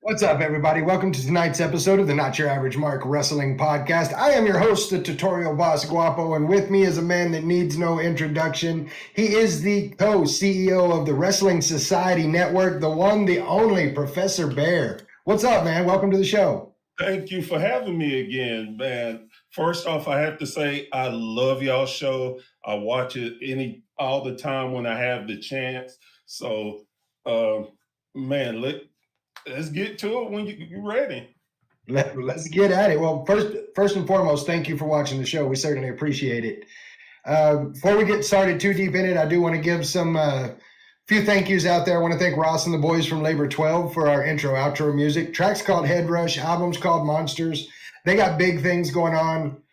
What's up, everybody? Welcome to tonight's episode of the Not Your Average Mark Wrestling Podcast. I am your host, the Tutorial Boss Guapo, and with me is a man that needs no introduction. He is the co-CEO of the Wrestling Society Network, the one, the only Professor Bear. What's up, man? Welcome to the show. Thank you for having me again, man. First off, I have to say I love y'all show. I watch it all the time when I have the chance. So, man, let's get to it when you're ready. Let's get at it. Well, first and foremost, thank you for watching the show. We certainly appreciate it. Before we get started too deep in it, I do want to give some few thank yous out there. I want to thank Ross and the boys from Labor 12 for our intro outro music. Track's called Head Rush, album's called Monsters. They got big things going on.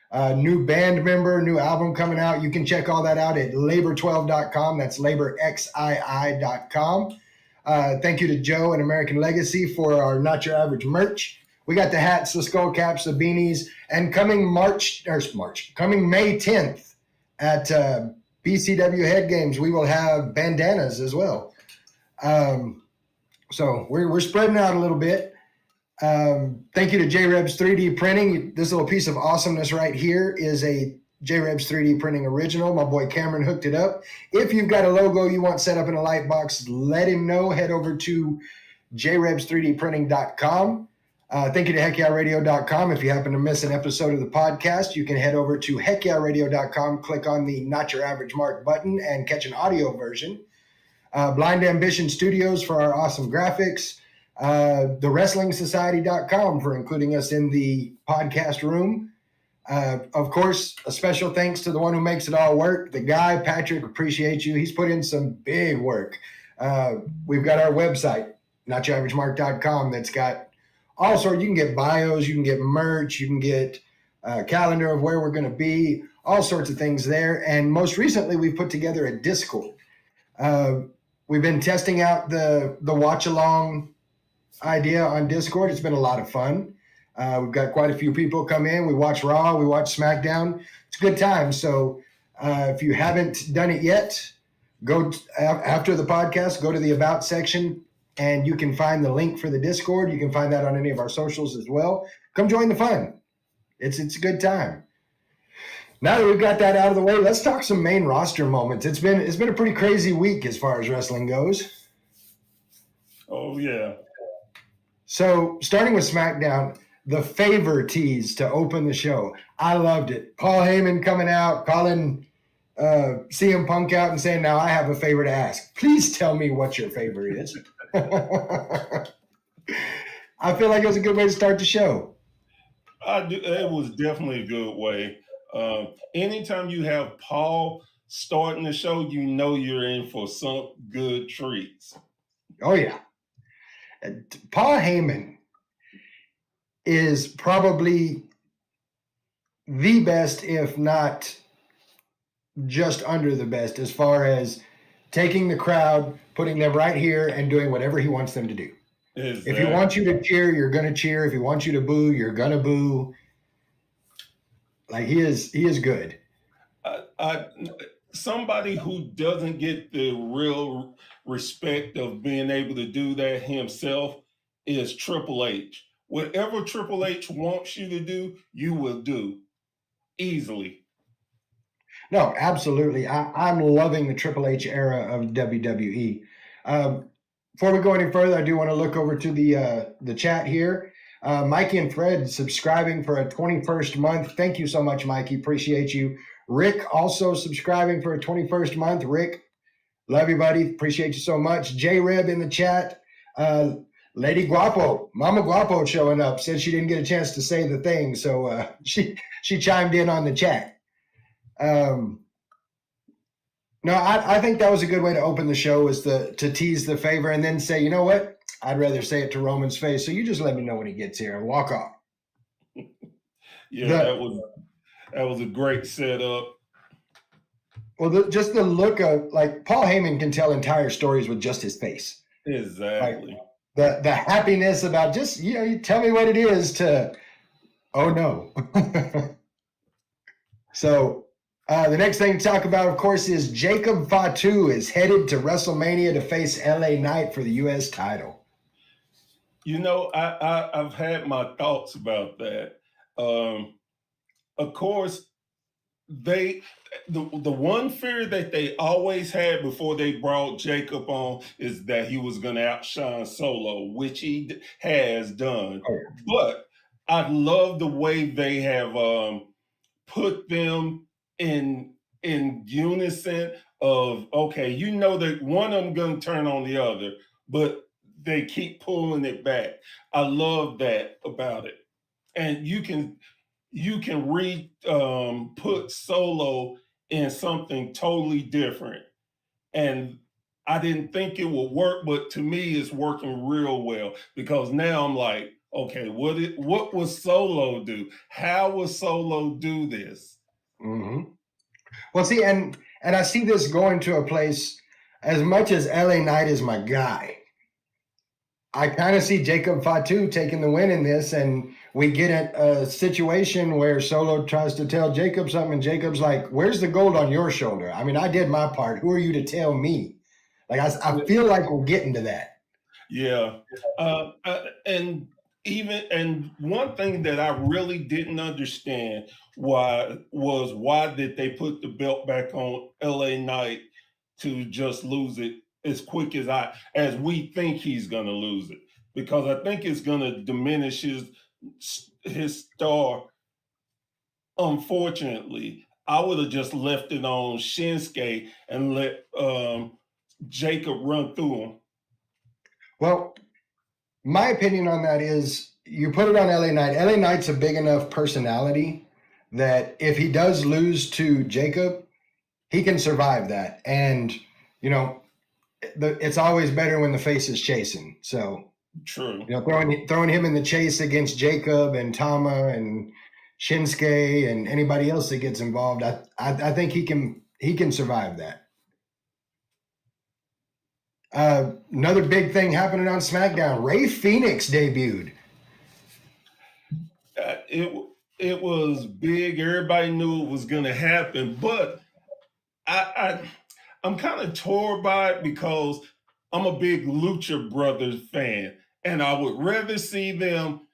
New band member, new album coming out. You can check all that out at labor12.com. That's laborxii.com. Thank you to Joe and American Legacy for our Not Your Average merch. We got the hats, the skull caps, the beanies, and coming May 10th at BCW Head Games, we will have bandanas as well. So we're spreading out a little bit. Thank you to JRebs 3D Printing. This little piece of awesomeness right here is a JRebs 3D Printing original. My boy Cameron hooked it up. If you've got a logo you want set up in a light box, let him know. Head over to jrebs3dprinting.com. Thank you to heckyeahradio.com. If you happen to miss an episode of the podcast, you can head over to heckyeahradio.com, click on the Not Your Average Mark button, and catch an audio version. Blind Ambition Studios for our awesome graphics. TheWrestlingSociety.com for including us in the podcast room. Of course, a special thanks to the one who makes it all work, the guy, Patrick. Appreciate you. He's put in some big work. We've got our website, NotYourAverageMark.com, that's got all sorts. You can get bios, you can get merch, you can get a calendar of where we're going to be, all sorts of things there. And most recently, we put together a Discord. We've been testing out the watch along idea on Discord. It's been a lot of fun. We've got quite a few people come in. We watch Raw, we watch SmackDown. It's a good time. So if you haven't done it yet, go after the podcast, go to the About section, and you can find the link for the Discord. You can find that on any of our socials as well. Come join the fun. It's a good time. Now that we've got that out of the way, let's talk some main roster moments. It's been a pretty crazy week as far as wrestling goes. Oh, yeah. So starting with SmackDown, the favor tease to open the show. I loved it. Paul Heyman coming out, calling CM Punk out and saying, now I have a favor to ask. Please tell me what your favor is. I feel like it was a good way to start the show. It was definitely a good way. Anytime you have Paul starting the show, you know you're in for some good treats. Oh, yeah. Paul Heyman is probably the best, if not just under the best, as far as taking the crowd, putting them right here, and doing whatever he wants them to do. Exactly. If he wants you to cheer, you're going to cheer. If he wants you to boo, you're going to boo. Like, he is good. Somebody who doesn't get the real respect of being able to do that himself is Triple H. Whatever Triple H wants you to do, you will do easily. No, absolutely. I'm loving the Triple H era of WWE. Before we go any further, I do want to look over to the chat here. Mikey and Fred subscribing for a 21st month. Thank you so much, Mikey. Appreciate you. Rick also subscribing for a 21st month. Rick, love you, buddy. Appreciate you so much. JReb in the chat. Lady Guapo, Mama Guapo showing up. Said she didn't get a chance to say the thing, so she chimed in on the chat. No, I think that was a good way to open the show, was to tease the favor and then say, you know what? I'd rather say it to Roman's face. So you just let me know when he gets here and walk off. Yeah, that was a great setup. Well, just the look of, like, Paul Heyman can tell entire stories with just his face. Exactly. Like, the happiness about just, you tell me what it is to, oh no. So the next thing to talk about, of course, is Jacob Fatu is headed to WrestleMania to face LA Knight for the U.S. title. I've had my thoughts about that. Um, of course, they the one fear that they always had before they brought Jacob on is that he was going to outshine Solo, which has done. Oh, yeah. But I love the way they have put them in unison of okay, that one of them going to turn on the other, but they keep pulling it back. I love that about it, and you can put Solo in something totally different. And I didn't think it would work, but to me, it's working real well because now I'm like, okay, what will Solo do? How will Solo do this? Hmm. Well, see, and I see this going to a place. As much as LA Knight is my guy, I kind of see Jacob Fatu taking the win in this, and we get a situation where Solo tries to tell Jacob something, and Jacob's like, "Where's the gold on your shoulder? I mean, I did my part. Who are you to tell me?" Like, I feel like we're getting to that. Yeah. And one thing that I really didn't understand why did they put the belt back on LA Knight to just lose it as quick as we think he's gonna lose it. Because I think it's gonna diminish his star. Unfortunately, I would have just left it on Shinsuke and let Jacob run through him. Well, my opinion on that is you put it on LA Knight. LA Knight's a big enough personality that if he does lose to Jacob, he can survive that. And, you know, it's always better when the face is chasing. So, True. throwing him in the chase against Jacob and Tama and Shinsuke and anybody else that gets involved, I think he can survive that. Another big thing happening on SmackDown. Rey Fenix debuted. It was big. Everybody knew it was going to happen, but I'm kind of torn by it because I'm a big Lucha Brothers fan, and I would rather see them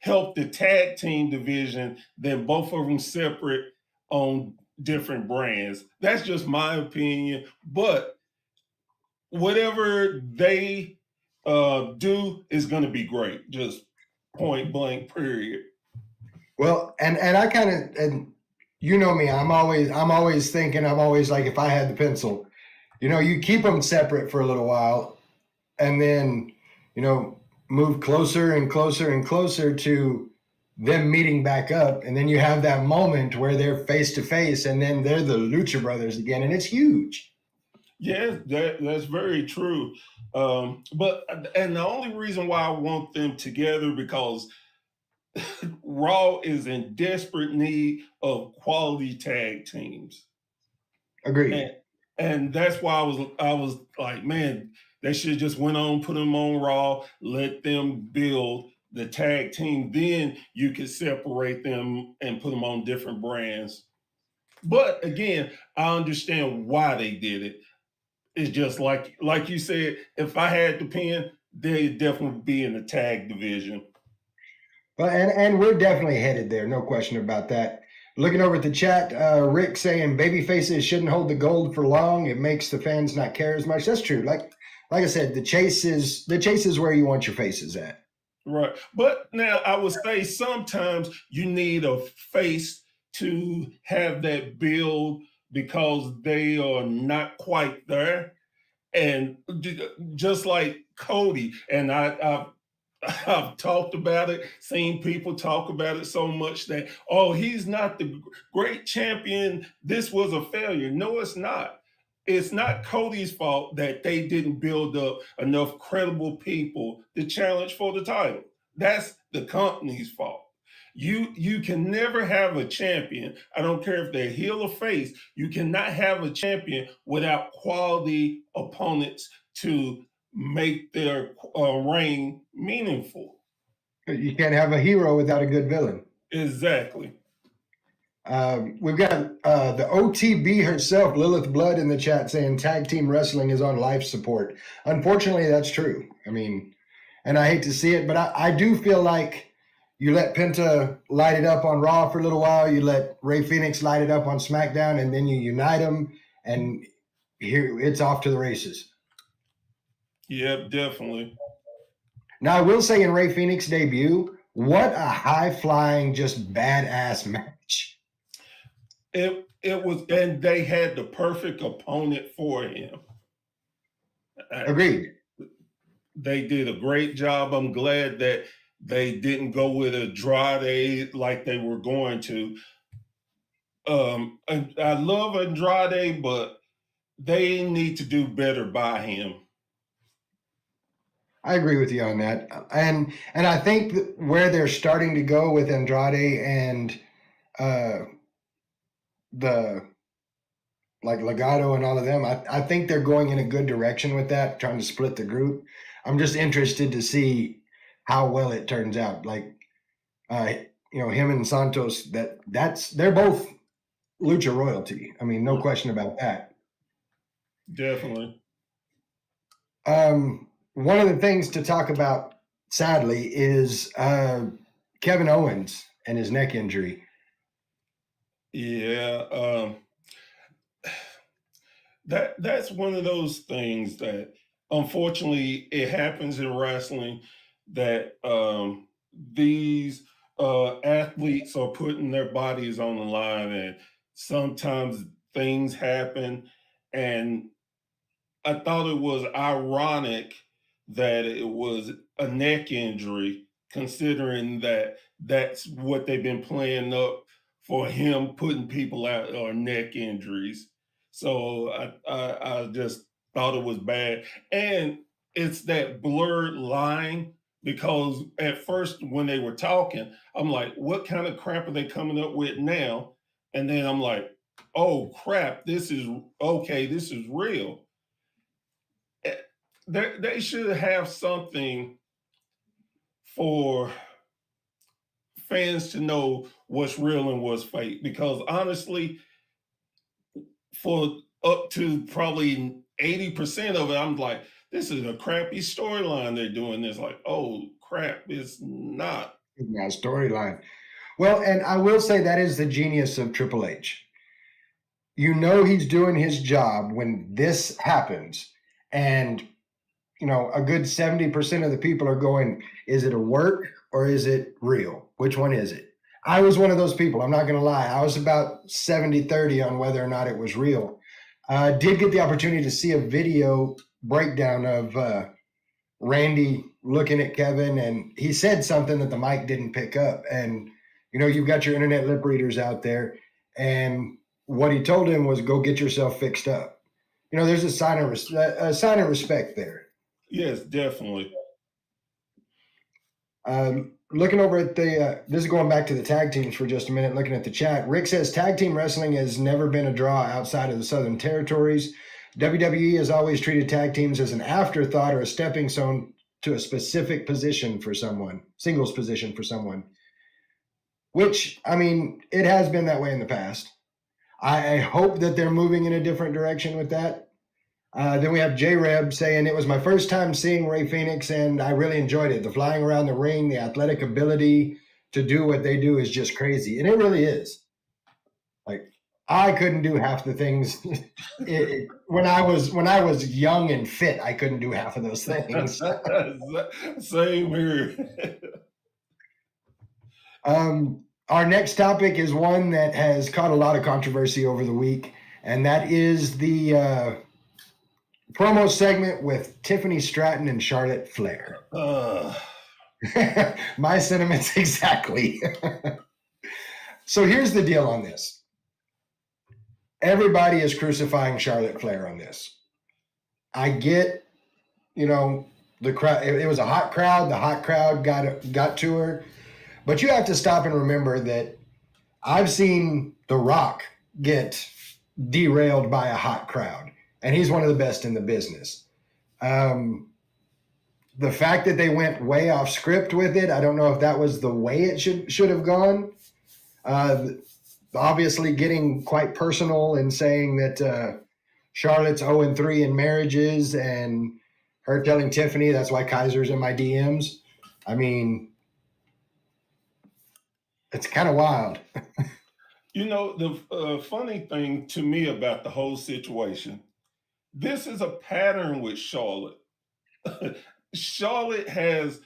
help the tag team division than both of them separate on different brands. That's just my opinion, but whatever they do is going to be great. Just point blank, period. Well, and I kind of, and you know me, I'm always thinking, I'm always like, if I had the pencil, you keep them separate for a little while, and then, move closer and closer and closer to them meeting back up, and then you have that moment where they're face to face, and then they're the Lucha Brothers again, and it's huge. Yes, that's very true. But and the only reason why I want them together because Raw is in desperate need of quality tag teams. Agreed. And that's why I was like, man, they should have just went on, put them on Raw, let them build the tag team. Then you could separate them and put them on different brands. But again, I understand why they did it. It's just like you said, if I had the pen, they'd definitely be in the tag division. Well, and we're definitely headed there, no question about that. Looking over at the chat, Rick saying baby faces shouldn't hold the gold for long. It makes the fans not care as much. That's true. Like I said, the chase is where you want your faces at. Right. But now I would say sometimes you need a face to have that build because they are not quite there. And just like Cody, and I've talked about it, seen people talk about it so much that, oh, he's not the great champion. This was a failure. No, it's not. It's not Cody's fault that they didn't build up enough credible people to challenge for the title. That's the company's fault. You can never have a champion. I don't care if they're heel or face. You cannot have a champion without quality opponents to make their reign meaningful. You can't have a hero without a good villain. Exactly. We've got the OTB herself, Lilith Blood, in the chat saying tag team wrestling is on life support. Unfortunately, that's true. I mean, and I hate to see it, but I do feel like you let Penta light it up on Raw for a little while, you let Ray Phoenix light it up on SmackDown, and then you unite them, and here it's off to the races. Yep, definitely. Now, I will say in Ray Phoenix debut, what a high-flying, just badass match. It was, and they had the perfect opponent for him. Agreed. They did a great job. I'm glad that they didn't go with Andrade like they were going to. And I love Andrade, but they need to do better by him. I agree with you on that, and I think that where they're starting to go with Andrade and the like Legado and all of them, I think they're going in a good direction with that, trying to split the group. I'm just interested to see how well it turns out. Like, him and Santos, they're both lucha royalty. I mean, no question about that. Definitely. One of the things to talk about, sadly, is Kevin Owens and his neck injury. Yeah. That's one of those things that unfortunately it happens in wrestling, that these athletes are putting their bodies on the line, and sometimes things happen. And I thought it was ironic that it was a neck injury, considering that that's what they've been playing up for him putting people out on neck injuries. So I just thought it was bad. And it's that blurred line, because at first when they were talking, I'm like, what kind of crap are they coming up with now? And then I'm like, oh crap, this is okay, this is real. They should have something for fans to know what's real and what's fake. Because honestly, for up to probably 80% of it, I'm like, this is a crappy storyline they're doing. This, like, oh crap, it's not. Yeah, storyline. Well, and I will say that is the genius of Triple H. You know he's doing his job when this happens, and a good 70% of the people are going, is it a work or is it real? Which one is it? I was one of those people. I'm not going to lie. I was about 70-30 on whether or not it was real. I did get the opportunity to see a video breakdown of Randy looking at Kevin, and he said something that the mic didn't pick up. And, you've got your internet lip readers out there. And what he told him was, go get yourself fixed up. There's a sign of respect there. Yes, definitely. Looking over at this is going back to the tag teams for just a minute, looking at the chat. Rick says tag team wrestling has never been a draw outside of the Southern Territories. WWE has always treated tag teams as an afterthought or a stepping stone to a specific position for someone, singles position for someone. Which, I mean, it has been that way in the past. I hope that they're moving in a different direction with that. Then we have J-Reb saying, it was my first time seeing Ray Phoenix, and I really enjoyed it. The flying around the ring, the athletic ability to do what they do is just crazy. And it really is. Like, I couldn't do half the things. When I was young and fit, I couldn't do half of those things. Same here. Our next topic is one that has caught a lot of controversy over the week, and that is the promo segment with Tiffany Stratton and Charlotte Flair. My sentiments exactly. So here's the deal on this. Everybody is crucifying Charlotte Flair on this. I get, the crowd. It was a hot crowd. The hot crowd got to her. But you have to stop and remember that I've seen The Rock get derailed by a hot crowd, and he's one of the best in the business. The fact that they went way off script with it, I don't know if that was the way it should have gone. Obviously getting quite personal and saying that Charlotte's 0-3 in marriages, and her telling Tiffany that's why Kaiser's in my DMs. I mean, it's kind of wild. You know, the funny thing to me about the whole situation, this is a pattern with Charlotte. Charlotte has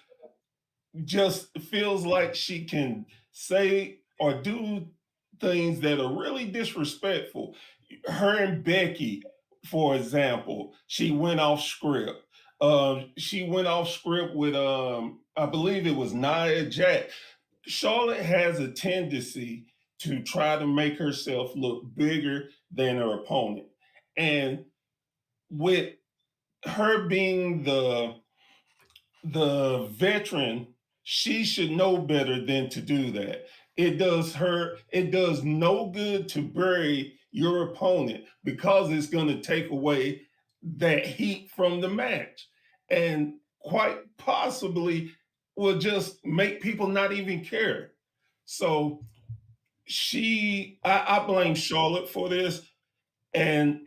just feels like she can say or do things that are really disrespectful. Her and Becky, for example, she went off script. She went off script with I believe it was Nia Jax. Charlotte has a tendency to try to make herself look bigger than her opponent. And with her being the veteran, she should know better than to do that. It does no good to bury your opponent because it's going to take away that heat from the match. And quite possibly will just make people not even care. So I blame Charlotte for this, and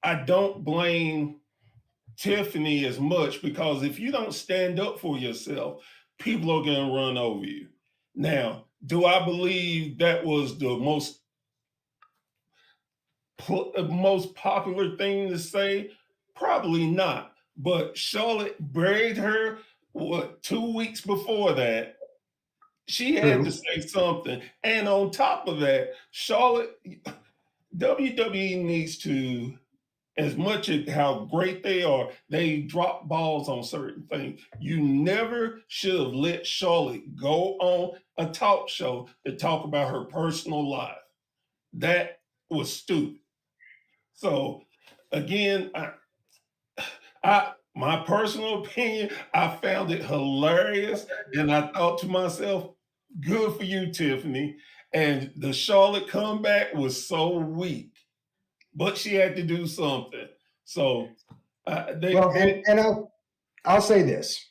I don't blame Tiffany as much because if you don't stand up for yourself, people are going to run over you. Now, do I believe that was the most popular thing to say? Probably not. But Charlotte buried her what 2 weeks before that. She had to True. say something. And on top of that, Charlotte WWE needs to, as much as how great they are, they drop balls on certain things. You never should have let Charlotte go on a talk show to talk about her personal life. That was stupid. So again, my personal opinion, I found it hilarious, and I thought to myself, "Good for you, Tiffany." And the Charlotte comeback was so weak, but she had to do something. So Well, they and I'll say this,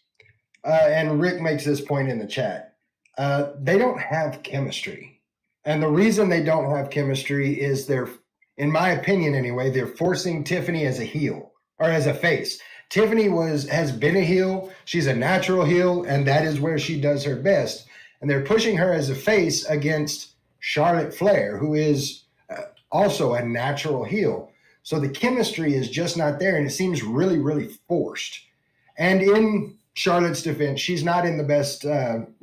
and Rick makes this point in the chat. They don't have chemistry, and the reason they don't have chemistry is in my opinion anyway, they're forcing Tiffany as a heel or as a face. Tiffany has been a heel. She's a natural heel, and that is where she does her best. And they're pushing her as a face against Charlotte Flair, who is also a natural heel. So the chemistry is just not there, and it seems really, really forced. And in Charlotte's defense, she's not in the best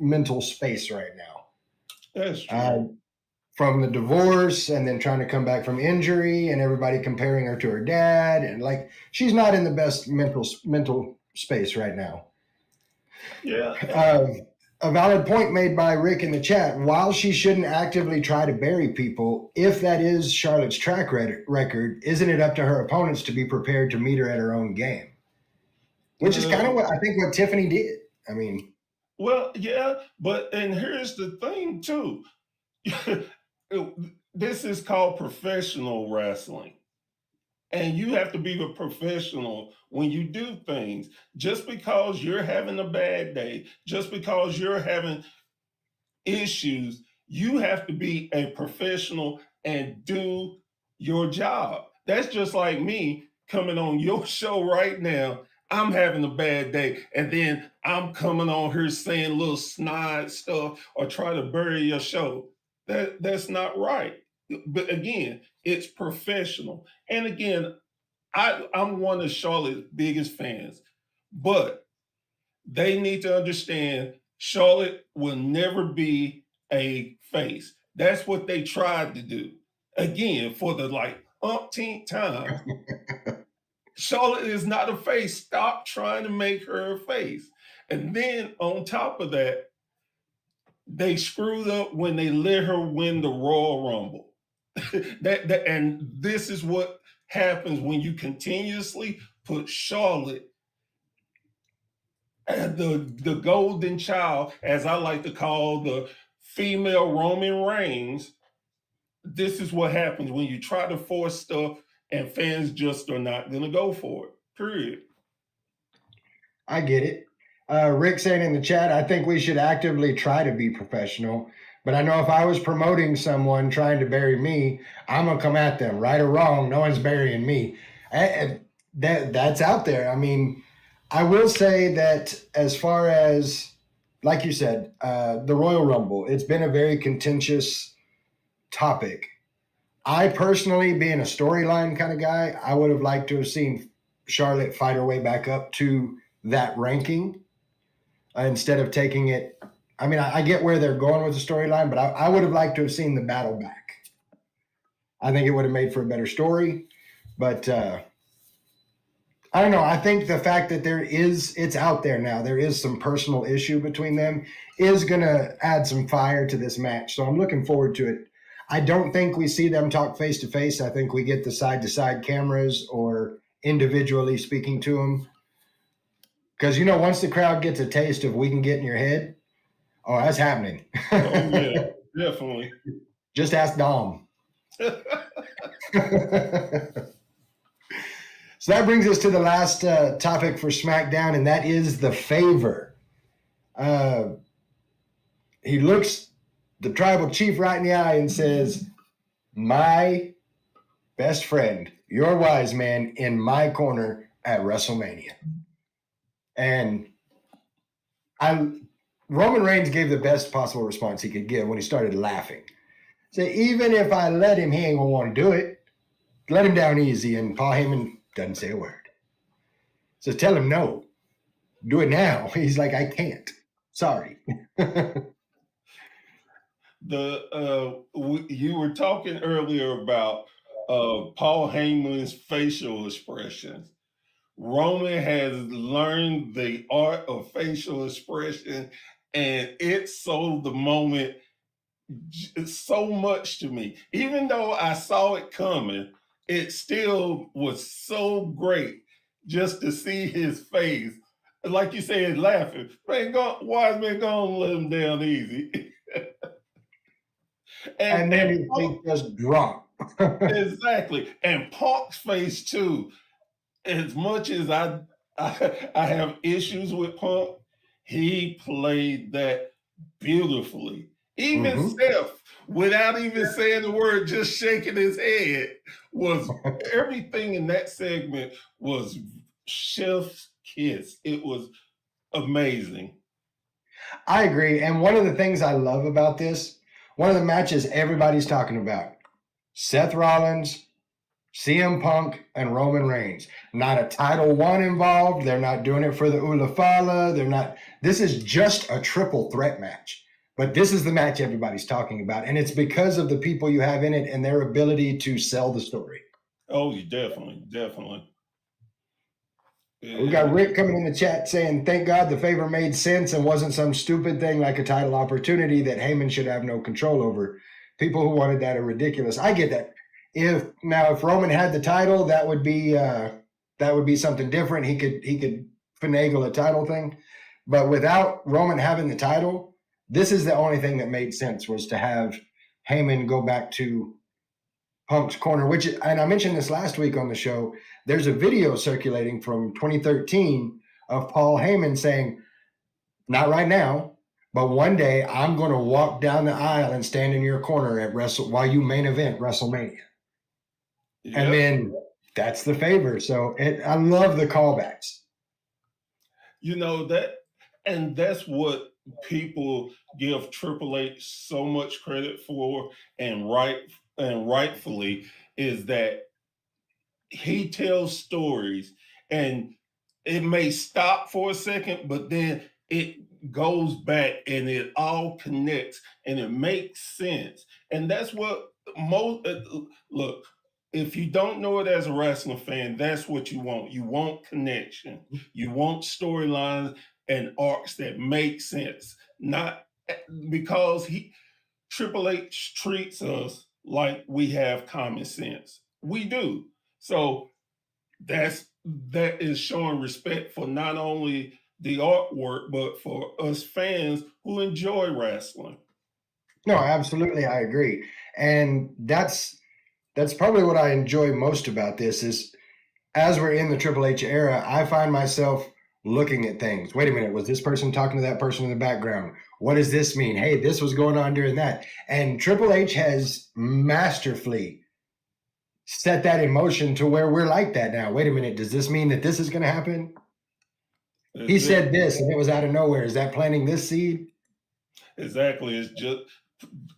mental space right now. that's true. From the divorce and then trying to come back from injury and everybody comparing her to her dad, and like she's not in the best mental space right now. Yeah, A valid point made by Rick in the chat. While she shouldn't actively try to bury people, if that is Charlotte's track record, isn't it up to her opponents to be prepared to meet her at her own game? Which is kind of what I think what Tiffany did. I mean, well, yeah, but and here's the thing too. This is called professional wrestling. And you have to be a professional when you do things. Just because you're having a bad day, just because you're having issues, you have to be a professional and do your job. That's just like me coming on your show right now. I'm having a bad day, and then I'm coming on here saying little snide stuff or try to bury your show. That's not right. But again, it's professional. And again, I'm one of Charlotte's biggest fans, but they need to understand Charlotte will never be a face. That's what they tried to do. Again, for the like umpteenth time, Charlotte is not a face. Stop trying to make her a face. And then on top of that, they screwed up when they let her win the Royal Rumble. And this is what happens when you continuously put Charlotte as the golden child, as I like to call the female Roman Reigns. This is what happens when you try to force stuff and fans just are not going to go for it. Period. I get it. Rick saying in the chat, I think we should actively try to be professional. But I know if I was promoting someone trying to bury me, I'm gonna come at them, right or wrong. No one's burying me. That's out there. I mean, I will say that as far as, like you said, the Royal Rumble, it's been a very contentious topic. I personally, being a storyline kind of guy, I would have liked to have seen Charlotte fight her way back up to that ranking instead of taking it. I mean, I get where they're going with the storyline, but I would have liked to have seen the battle back. I think it would have made for a better story. But I don't know. I think the fact that it's out there now, there is some personal issue between them, is going to add some fire to this match. So I'm looking forward to it. I don't think we see them talk face to face. I think we get the side to side cameras or individually speaking to them. Because, once the crowd gets a taste of We Can Get in Your Head, oh, that's happening. Oh, yeah, definitely. Just ask Dom. So that brings us to the last topic for SmackDown, and that is the favor. He looks the tribal chief right in the eye and says, "My best friend, your wise man, in my corner at WrestleMania." And Roman Reigns gave the best possible response he could give when he started laughing. So even if I let him, he ain't gonna want to do it. Let him down easy, and Paul Heyman doesn't say a word. So tell him no. Do it now. He's like, I can't. Sorry. You were talking earlier about Paul Heyman's facial expressions. Roman has learned the art of facial expression, and it sold the moment so much to me. Even though I saw it coming, it still was so great just to see his face. Like you said, laughing. Man, wise man, go on, let him down easy. And then he just drunk. Exactly. And Punk's face too. As much as I have issues with Punk, he played that beautifully. Even Seth, without even saying the word, just shaking his head, was everything in that segment was chef's kiss. It was amazing. I agree. And one of the things I love about this, one of the matches everybody's talking about, Seth Rollins, CM Punk, and Roman Reigns. Not a title one involved. They're not doing it for the Ula Fala. This is just a triple threat match. But this is the match everybody's talking about. And it's because of the people you have in it and their ability to sell the story. Oh, definitely. We got Rick coming in the chat saying, thank God the favor made sense and wasn't some stupid thing like a title opportunity that Heyman should have no control over. People who wanted that are ridiculous. I get that. If Roman had the title, that would be something different. He could finagle a title thing. But without Roman having the title, this is the only thing that made sense, was to have Heyman go back to Punk's corner, and I mentioned this last week on the show, there's a video circulating from 2013 of Paul Heyman saying, not right now, but one day I'm going to walk down the aisle and stand in your corner at while you main event WrestleMania. Yep. And then that's the favor. So I love the callbacks. That's what people give Triple H so much credit for, and rightfully, is that he tells stories, and it may stop for a second, but then it goes back and it all connects and it makes sense. And that's what look, if you don't know it as a wrestling fan, that's what you want. You want connection. You want storylines and arcs that make sense. Not because Triple H treats us like we have common sense. We do. So that is showing respect for not only the artwork, but for us fans who enjoy wrestling. No, absolutely, I agree. And that's probably what I enjoy most about this is, as we're in the Triple H era, I find myself looking at things. Wait a minute, was this person talking to that person in the background? What does this mean? Hey, this was going on during that. And Triple H has masterfully set that in motion to where we're like that now. Wait a minute, does this mean that this is going to happen? He said this, and it was out of nowhere. Is that planting this seed? Exactly. It's just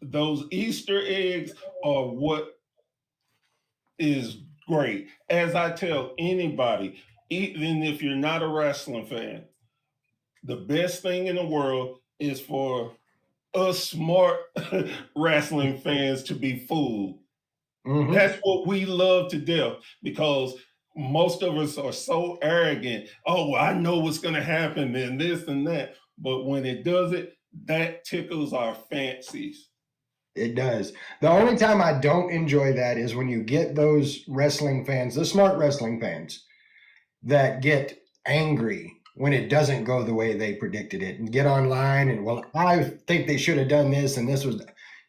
those Easter eggs are what is great. As I tell anybody, even if you're not a wrestling fan, the best thing in the world is for us smart wrestling fans to be fooled. Mm-hmm. That's what we love to death because most of us are so arrogant. Oh, well, I know what's going to happen and this and that. But when it does it, that tickles our fancies. It does. The only time I don't enjoy that is when you get those wrestling fans, the smart wrestling fans, that get angry when it doesn't go the way they predicted it and get online and, well, I think they should have done this and this was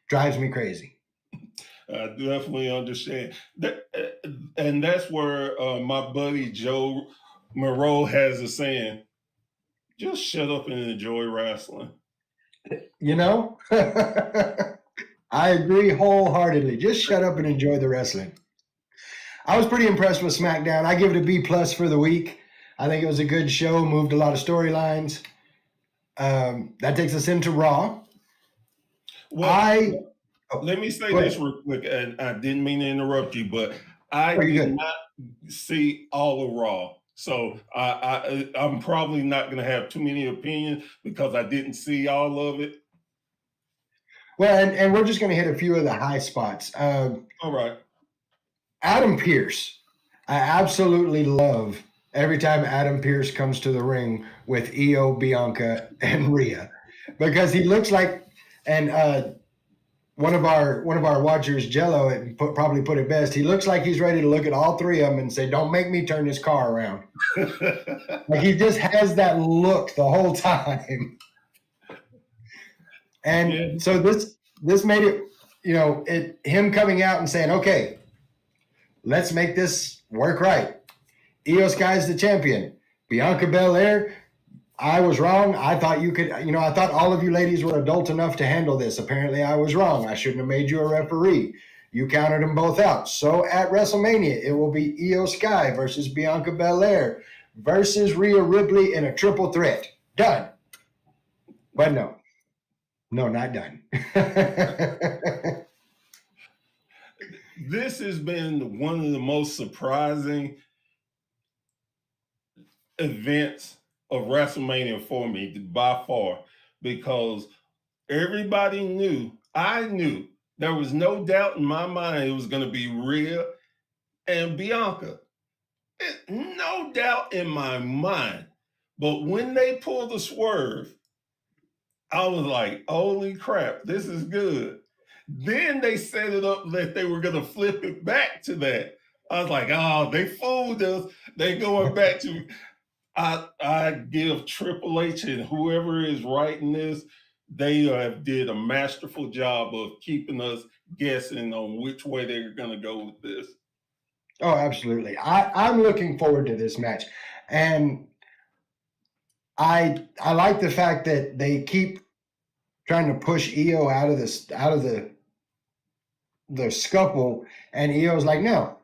drives me crazy. I definitely understand that, and that's where my buddy Joe Moreau has a saying: "Just shut up and enjoy wrestling." You know, I agree wholeheartedly. Just shut up and enjoy the wrestling. I was pretty impressed with SmackDown. I give it a B plus for the week. I think it was a good show, moved a lot of storylines. That takes us into Raw. Well, Oh, let me say go this ahead. real quick, and I didn't mean to interrupt you, but I Oh, you're did good. not see all of Raw. So I'm probably not going to have too many opinions because I didn't see all of it. Well, and we're just going to hit a few of the high spots. All right. Adam Pearce. I absolutely love every time Adam Pearce comes to the ring with Io, Bianca, and Rhea because he looks like, and one of our watchers, Jello, probably put it best. He looks like he's ready to look at all three of them and say, "Don't make me turn this car around." Like he just has that look the whole time. And Yeah. so this made it, him coming out and saying, "Okay, let's make this work right. Io Sky's the champion. Bianca Belair, I was wrong. I thought you could, I thought all of you ladies were adult enough to handle this. Apparently, I was wrong. I shouldn't have made you a referee. You counted them both out. So at WrestleMania, it will be Io Sky versus Bianca Belair versus Rhea Ripley in a triple threat. Done." But no, not done. This has been one of the most surprising events of WrestleMania for me by far because everybody knew, I knew, there was no doubt in my mind it was going to be Rhea and Bianca. No doubt in my mind. But when they pulled the swerve, I was like, holy crap, this is good. Then they set it up that they were going to flip it back to that. I was like, oh, they fooled us. They going back to. I give Triple H and whoever is writing this, they did a masterful job of keeping us guessing on which way they're going to go with this. Oh, absolutely. I'm looking forward to this match. And I like the fact that they keep trying to push Io out of the scuffle, and Io's like, no.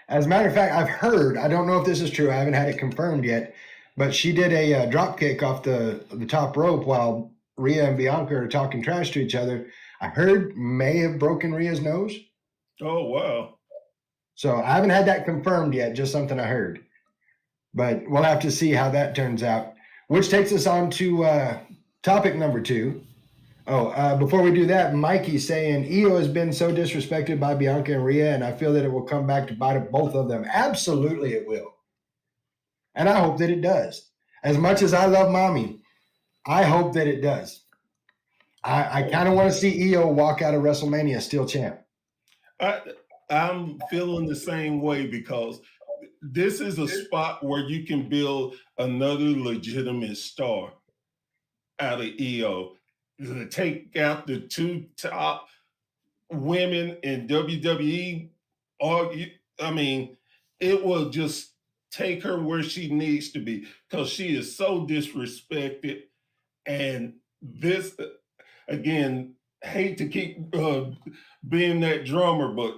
As a matter of fact, I've heard, I don't know if this is true, I haven't had it confirmed yet, but she did a drop kick off the top rope while Rhea and Bianca are talking trash to each other. I heard may have broken Rhea's nose. Oh, wow. So I haven't had that confirmed yet, just something I heard. But we'll have to see how that turns out. Which takes us on to topic number 2. Before we do that, Mikey's saying Io has been so disrespected by Bianca and Rhea, and I feel that it will come back to bite both of them. Absolutely, it will. And I hope that it does. As much as I love Mommy, I hope that it does. I kind of want to see Io walk out of WrestleMania still champ. I'm feeling the same way because this is a spot where you can build another legitimate star out of Io. To take out the two top women in WWE, or I mean, it will just take her where she needs to be because she is so disrespected. And this, again, hate to keep being that drummer, but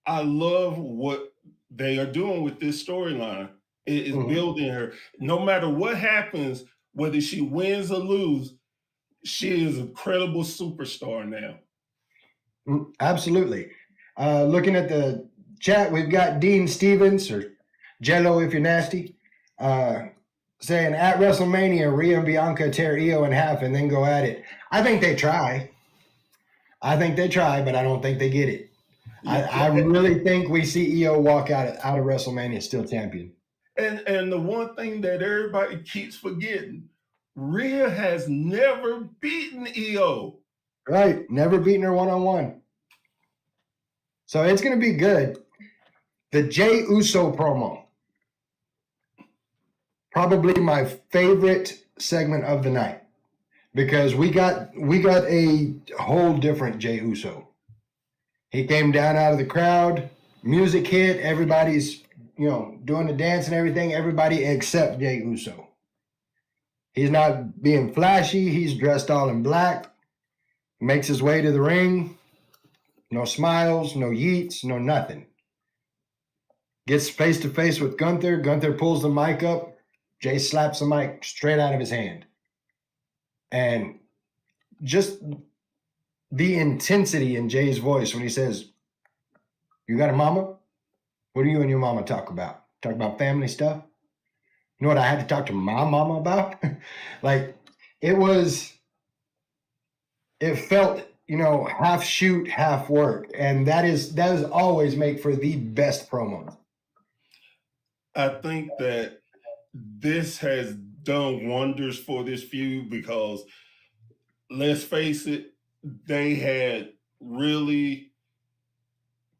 I love what they are doing with this storyline. It is Mhm. building her. No matter what happens, whether she wins or lose, she is a credible superstar now. Absolutely. Looking at the chat, we've got Dean Stevens, or Jello if you're nasty, uh, saying at WrestleMania, Rhea and Bianca tear Io in half and then go at it. I think they try. I think they try, but I don't think they get it. I really think we see Io walk out of WrestleMania still champion. And the one thing that everybody keeps forgetting, Rhea has never beaten Io. Right. Never beaten her one-on-one. So it's going to be good. The Jey Uso promo. Probably my favorite segment of the night because we got a whole different Jey Uso. He came down out of the crowd, music hit, everybody's doing the dance and everything, everybody except Jey Uso. He's not being flashy, he's dressed all in black, makes his way to the ring, no smiles, no yeets, no nothing. Gets face to face with Gunther, Gunther pulls the mic up, Jey slaps the mic straight out of his hand. And just the intensity in Jey's voice when he says, "You got a mama? What do you and your mama talk about? Talk about family stuff? You know what I had to talk to my mama about?" Like, it felt, half shoot, half work. And that is always make for the best promo. I think that this has done wonders for this feud because let's face it, they had really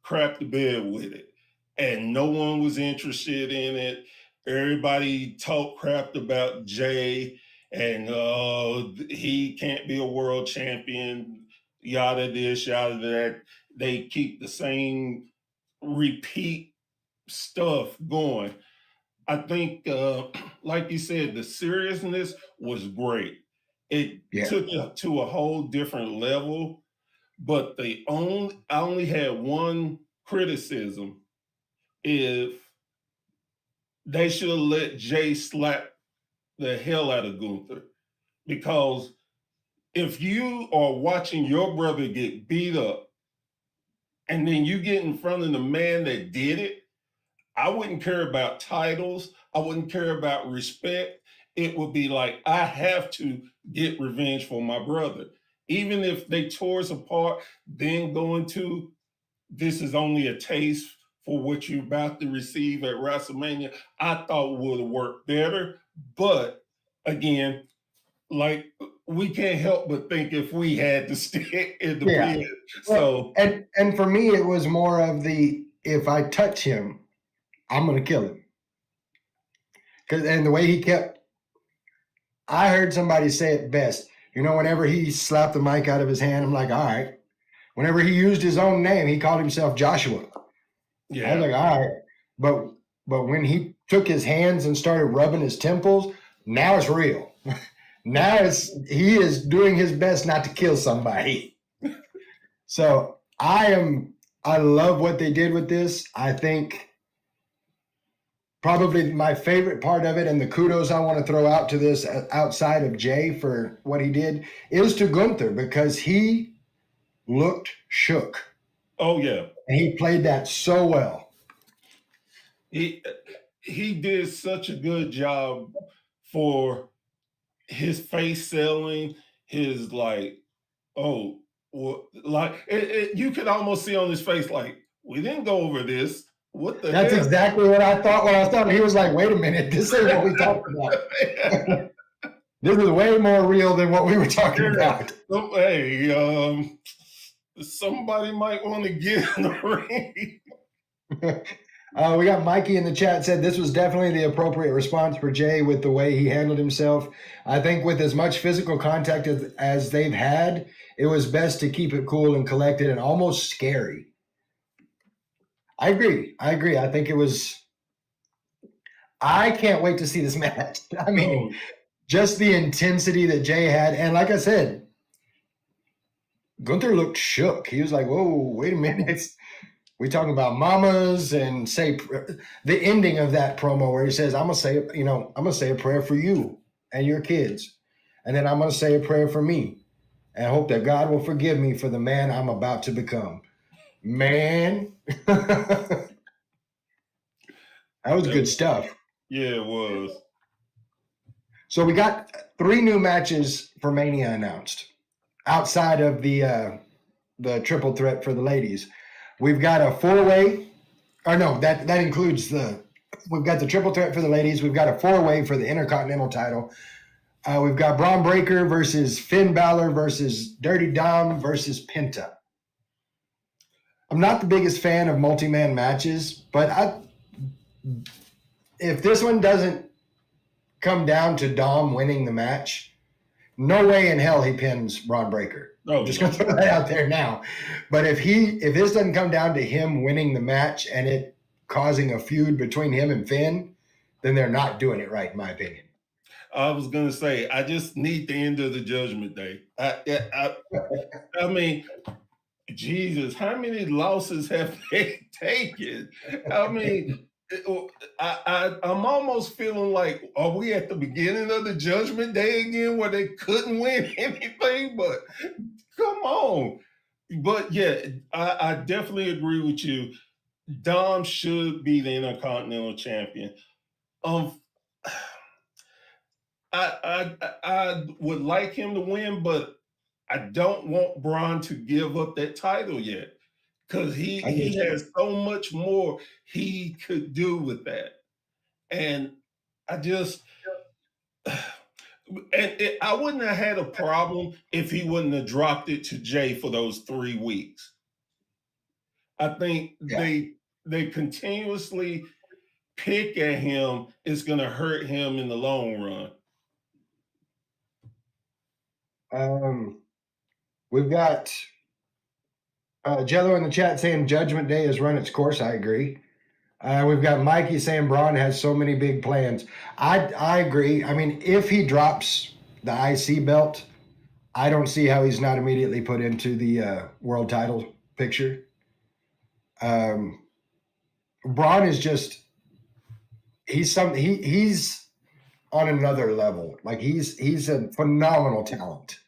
crapped the bed with it, and no one was interested in it. Everybody talked crap about Jey, and he can't be a world champion, yada this, yada that. They keep the same repeat stuff going. I think, like you said, the seriousness was great. It took it to a whole different level. But I only had one criticism: if they should have let Jey slap the hell out of Gunther, because if you are watching your brother get beat up and then you get in front of the man that did it, I wouldn't care about titles. I wouldn't care about respect. It would be like, I have to get revenge for my brother. Even if they tore us apart, then going to, this is only a taste for what you're about to receive at WrestleMania, I thought would have worked better. But again, like, we can't help but think if we had to stick in the pit. Well, and for me, it was more of the, if I touch him, I'm going to kill him. And the way he kept, I heard somebody say it best. Whenever he slapped the mic out of his hand, I'm like, all right. Whenever he used his own name, he called himself Joshua. Yeah. I was like, all right. But when he took his hands and started rubbing his temples, now it's real. Now he is doing his best not to kill somebody. So I love what they did with this. I think probably my favorite part of it, and the kudos I want to throw out to this outside of Jey for what he did, is to Gunther, because he looked shook. Oh, yeah. And he played that so well. He did such a good job for his face selling, his like, oh, well, like you could almost see on his face, like, we didn't go over this. What the That's hell? exactly what I thought when I was talking. He was like, wait a minute, this ain't what we talked about. This is way more real than what we were talking about. So, hey, somebody might want to get in the ring. We got Mikey in the chat said this was definitely the appropriate response for Jey with the way he handled himself. I think with as much physical contact as they've had, it was best to keep it cool and collected and almost scary. I agree. I think it was. I can't wait to see this match. I mean, just the intensity that Jey had. And like I said, Gunther looked shook. He was like, whoa, wait a minute. We talk about mamas and say the ending of that promo where he says, I'm gonna say a prayer for you and your kids. And then I'm gonna say a prayer for me. And I hope that God will forgive me for the man I'm about to become. Man. That was good stuff. Yeah, it was. So we got 3 new matches for Mania announced outside of the triple threat for the ladies. We've got a 4-way, or no, that includes we've got the triple threat for the ladies. We've got a 4-way for the Intercontinental title. We've got Braun Breaker versus Finn Balor versus Dirty Dom versus Penta. I'm not the biggest fan of multi-man matches, but if this one doesn't come down to Dom winning the match, no way in hell he pins Braun Breaker. I'm just going to throw that out there now. But if this doesn't come down to him winning the match and it causing a feud between him and Finn, then they're not doing it right, in my opinion. I was gonna say, I just need the end of the Judgment Day. I mean, Jesus, how many losses have they taken? I mean, I'm almost feeling like, are we at the beginning of the Judgment Day again, where they couldn't win anything? But come on. But yeah, I definitely agree with you. Dom should be the Intercontinental Champion. I would like him to win, but I don't want Braun to give up that title yet, because he has so much more he could do with that. And I just I wouldn't have had a problem if he wouldn't have dropped it to Jay for those 3 weeks. I think they continuously pick at him is going to hurt him in the long run. We've got Jello in the chat saying Judgment Day has run its course. I agree. We've got Mikey saying Braun has so many big plans. I agree. I mean, if he drops the IC belt, I don't see how he's not immediately put into the world title picture. Braun is just he's on another level. Like he's a phenomenal talent.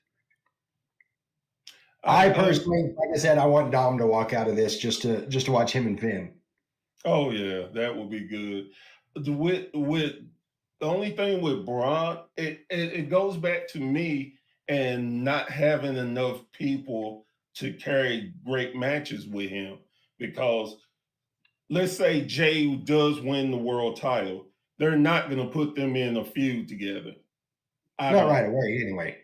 I personally, like I said, I want Dom to walk out of this just to watch him and Finn. Oh yeah, that would be good. With the only thing with Braun, it goes back to me and not having enough people to carry great matches with him. Because let's say Jay does win the world title, they're not going to put them in a feud together. Not right away, anyway.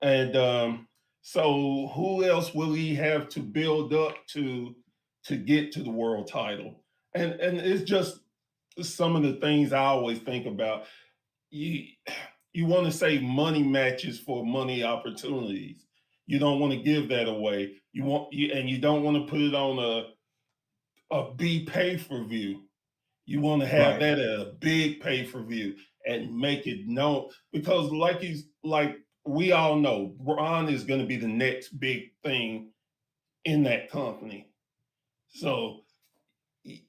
And so who else will he have to build up to get to the world title? And it's just some of the things I always think about. You want to save money matches for money opportunities. You don't want to give that away. You don't want to put it on a B pay-per-view. You want to have that at a big pay-per-view and make it known, because like we all know, Braun is going to be the next big thing in that company. So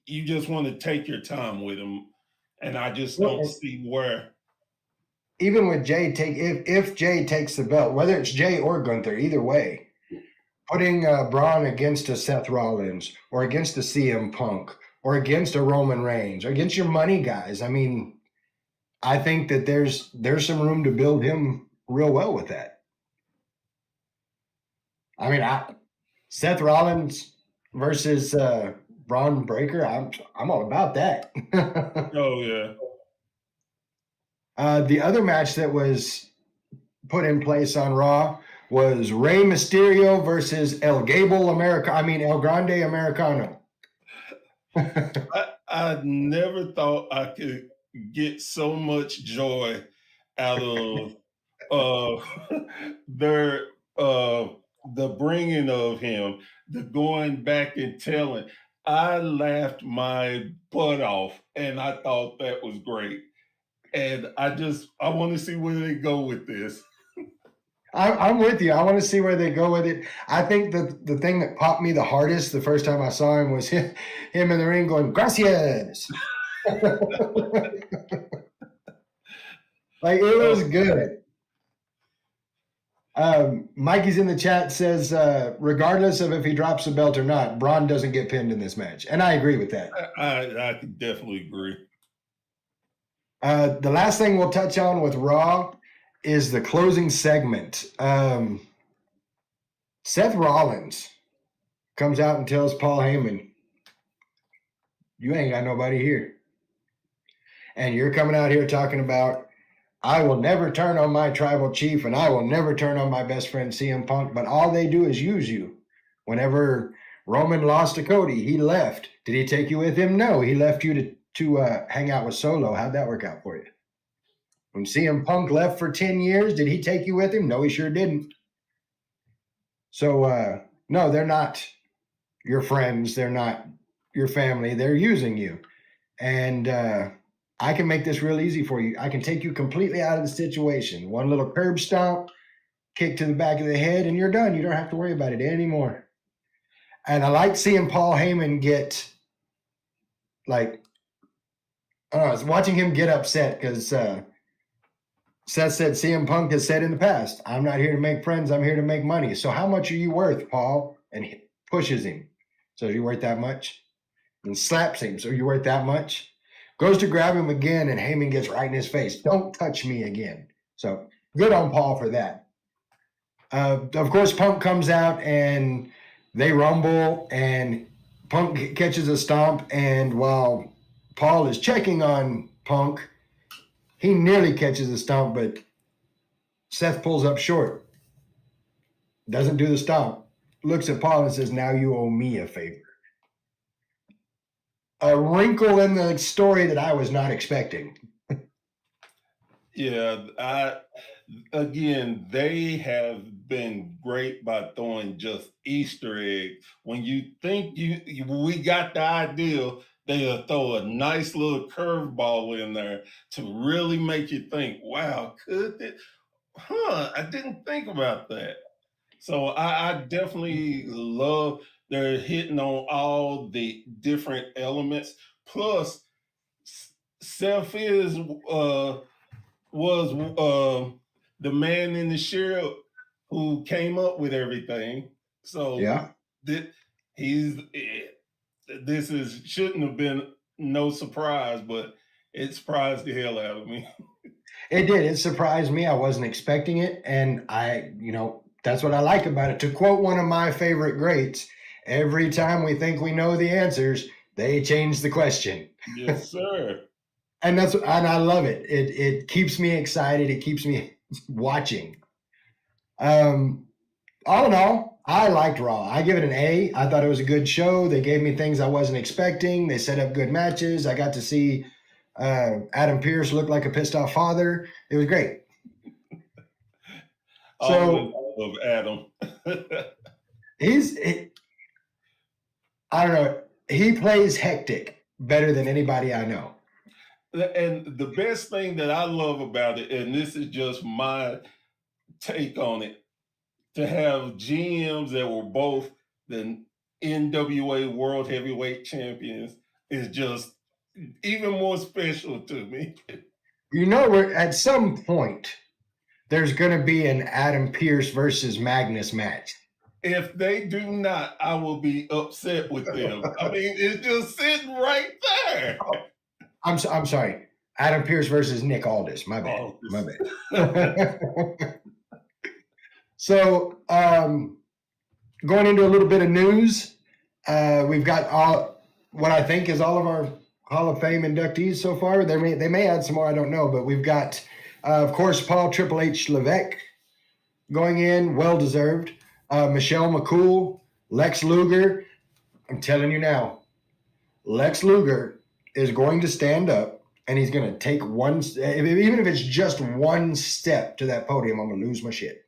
you just want to take your time with him, and I just don't see where. Even with Jay if Jay takes the belt, whether it's Jay or Gunther, either way, putting Braun against a Seth Rollins or against a CM Punk or against a Roman Reigns or against your money guys, I mean, I think that there's some room to build him real well with that. I mean, Seth Rollins versus Braun Breaker, I'm all about that. Oh yeah. The other match that was put in place on Raw was Rey Mysterio versus El Grande Americano. I never thought I could get so much joy out of the bringing of him, the going back and telling. I laughed my butt off, and I thought that was great. And I want to see where they go with this. I'm with you. I want to see where they go with it. I think the thing that popped me the hardest the first time I saw him was him in the ring going, gracias. Like, it was good. Mikey's in the chat says, regardless of if he drops the belt or not, Braun doesn't get pinned in this match. And I agree with that. I can definitely agree. The last thing we'll touch on with Raw is the closing segment. Seth Rollins comes out and tells Paul Heyman, you ain't got nobody here. And you're coming out here talking about, I will never turn on my tribal chief and I will never turn on my best friend CM Punk, but all they do is use you. Whenever Roman lost to Cody, he left. Did he take you with him? No, he left you to hang out with Solo. How'd that work out for you? When CM Punk left for 10 years, did he take you with him? No, he sure didn't. So, no, they're not your friends. They're not your family. They're using you. And I can make this real easy for you. I can take you completely out of the situation. One little curb stomp, kick to the back of the head, and you're done. You don't have to worry about it anymore. And I like seeing Paul Heyman get, like, I don't know, I was watching him get upset because Seth said CM Punk has said in the past, I'm not here to make friends, I'm here to make money. So how much are you worth, Paul? And he pushes him. So are you worth that much? And slaps him. So are you worth that much? Goes to grab him again, and Heyman gets right in his face. Don't touch me again. So good on Paul for that. Of course, Punk comes out, and they rumble, and Punk catches a stomp, and while Paul is checking on Punk, he nearly catches a stomp, but Seth pulls up short. Doesn't do the stomp. Looks at Paul and says, now you owe me a favor. A wrinkle in the story that I was not expecting. Yeah, again, they have been great by throwing just Easter eggs. When you think we got the idea, they'll throw a nice little curveball in there to really make you think, wow, could it? I didn't think about that. So I definitely love they're hitting on all the different elements. Plus, Seth was the man in the sheriff who came up with everything. So Yeah. Shouldn't have been no surprise, but it surprised the hell out of me. It did. It surprised me. I wasn't expecting it. And that's what I like about it. To quote one of my favorite greats, every time we think we know the answers, they change the question. Yes, sir. And I love it. It keeps me excited. It keeps me watching. All in all, I liked Raw. I give it an A. I thought it was a good show. They gave me things I wasn't expecting. They set up good matches. I got to see Adam Pearce look like a pissed off father. It was great. So of Adam. I don't know. He plays hectic better than anybody I know. And the best thing that I love about it, and this is just my take on it, to have GMs that were both the NWA World Heavyweight Champions is just even more special to me. We're at some point, there's going to be an Adam Pearce versus Magnus match. If they do not, I will be upset with them. I mean, it's just sitting right there. I'm sorry. Adam Pearce versus Nick Aldis. My bad. My bad. So, going into a little bit of news, we've got what I think is all of our Hall of Fame inductees so far. They may add some more, I don't know, but we've got, of course, Paul Triple H Levesque going in, well deserved. Michelle McCool, Lex Luger. I'm telling you now, Lex Luger is going to stand up and he's going to take even if it's just one step to that podium, I'm going to lose my shit.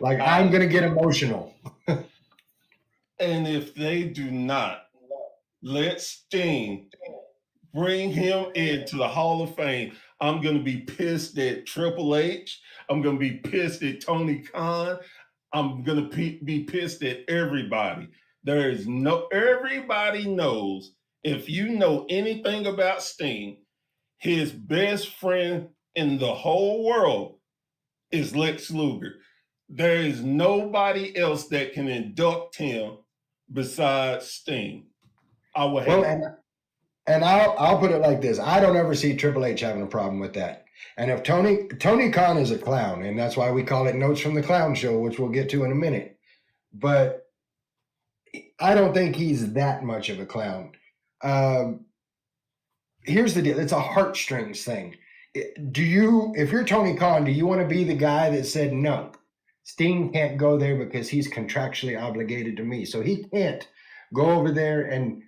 Like, I'm going to get emotional. And if they do not let Sting bring him into the Hall of Fame, I'm going to be pissed at Triple H. I'm going to be pissed at Tony Khan. I'm going to be pissed at everybody. Everybody knows, if you know anything about Sting, his best friend in the whole world is Lex Luger. There is nobody else that can induct him besides Sting. I would Well, hate. and I'll put it like this: I don't ever see Triple H having a problem with that. And if Tony Khan is a clown, and that's why we call it Notes from the Clown Show, which we'll get to in a minute. But I don't think he's that much of a clown. Here's the deal: it's a heartstrings thing. If you're Tony Khan, do you want to be the guy that said no? Sting can't go there because he's contractually obligated to me, so he can't go over there and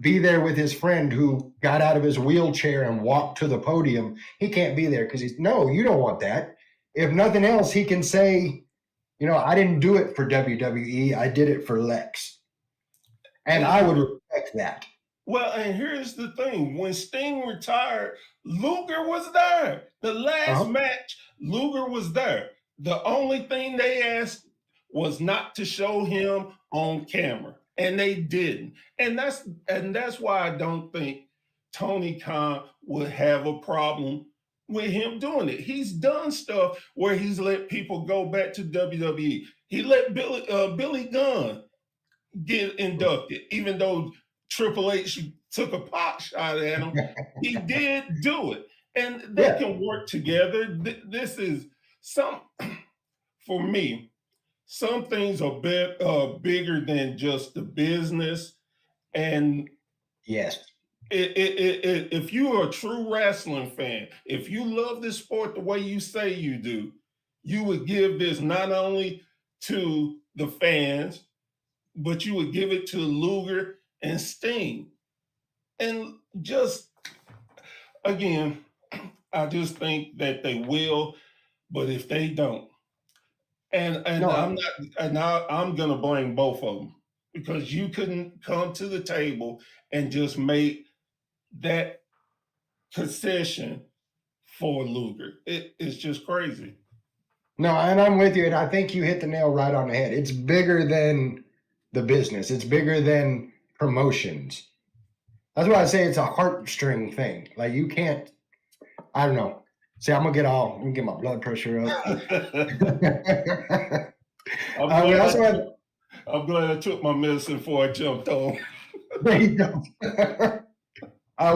be there with his friend who got out of his wheelchair and walked to the podium. He can't be there because no, you don't want that. If nothing else, he can say, I didn't do it for WWE. I did it for Lex. And I would respect that. Well, and here's the thing. When Sting retired, Luger was there. The last match, Luger was there. The only thing they asked was not to show him on camera. And they didn't. And that's why I don't think Tony Khan would have a problem with him doing it. He's done stuff where he's let people go back to WWE. He let Billy Gunn get inducted, even though Triple H took a pot shot at him. He did do it. And they can work together. This is for me, some things are bigger than just the business. And yes, if you are a true wrestling fan, if you love this sport the way you say you do, you would give this not only to the fans, but you would give it to Luger and Sting. And just, again, I just think that they will, but if they don't, and no, I'm gonna blame both of them, because you couldn't come to the table and just make that concession for Luger. It's just crazy. No, and I'm with you, and I think you hit the nail right on the head. It's bigger than the business. It's bigger than promotions. That's why I say it's a heartstring thing. Like, you can't, I don't know. See, I'm gonna get my blood pressure up. I'm glad I took my medicine before I jumped on. There you go.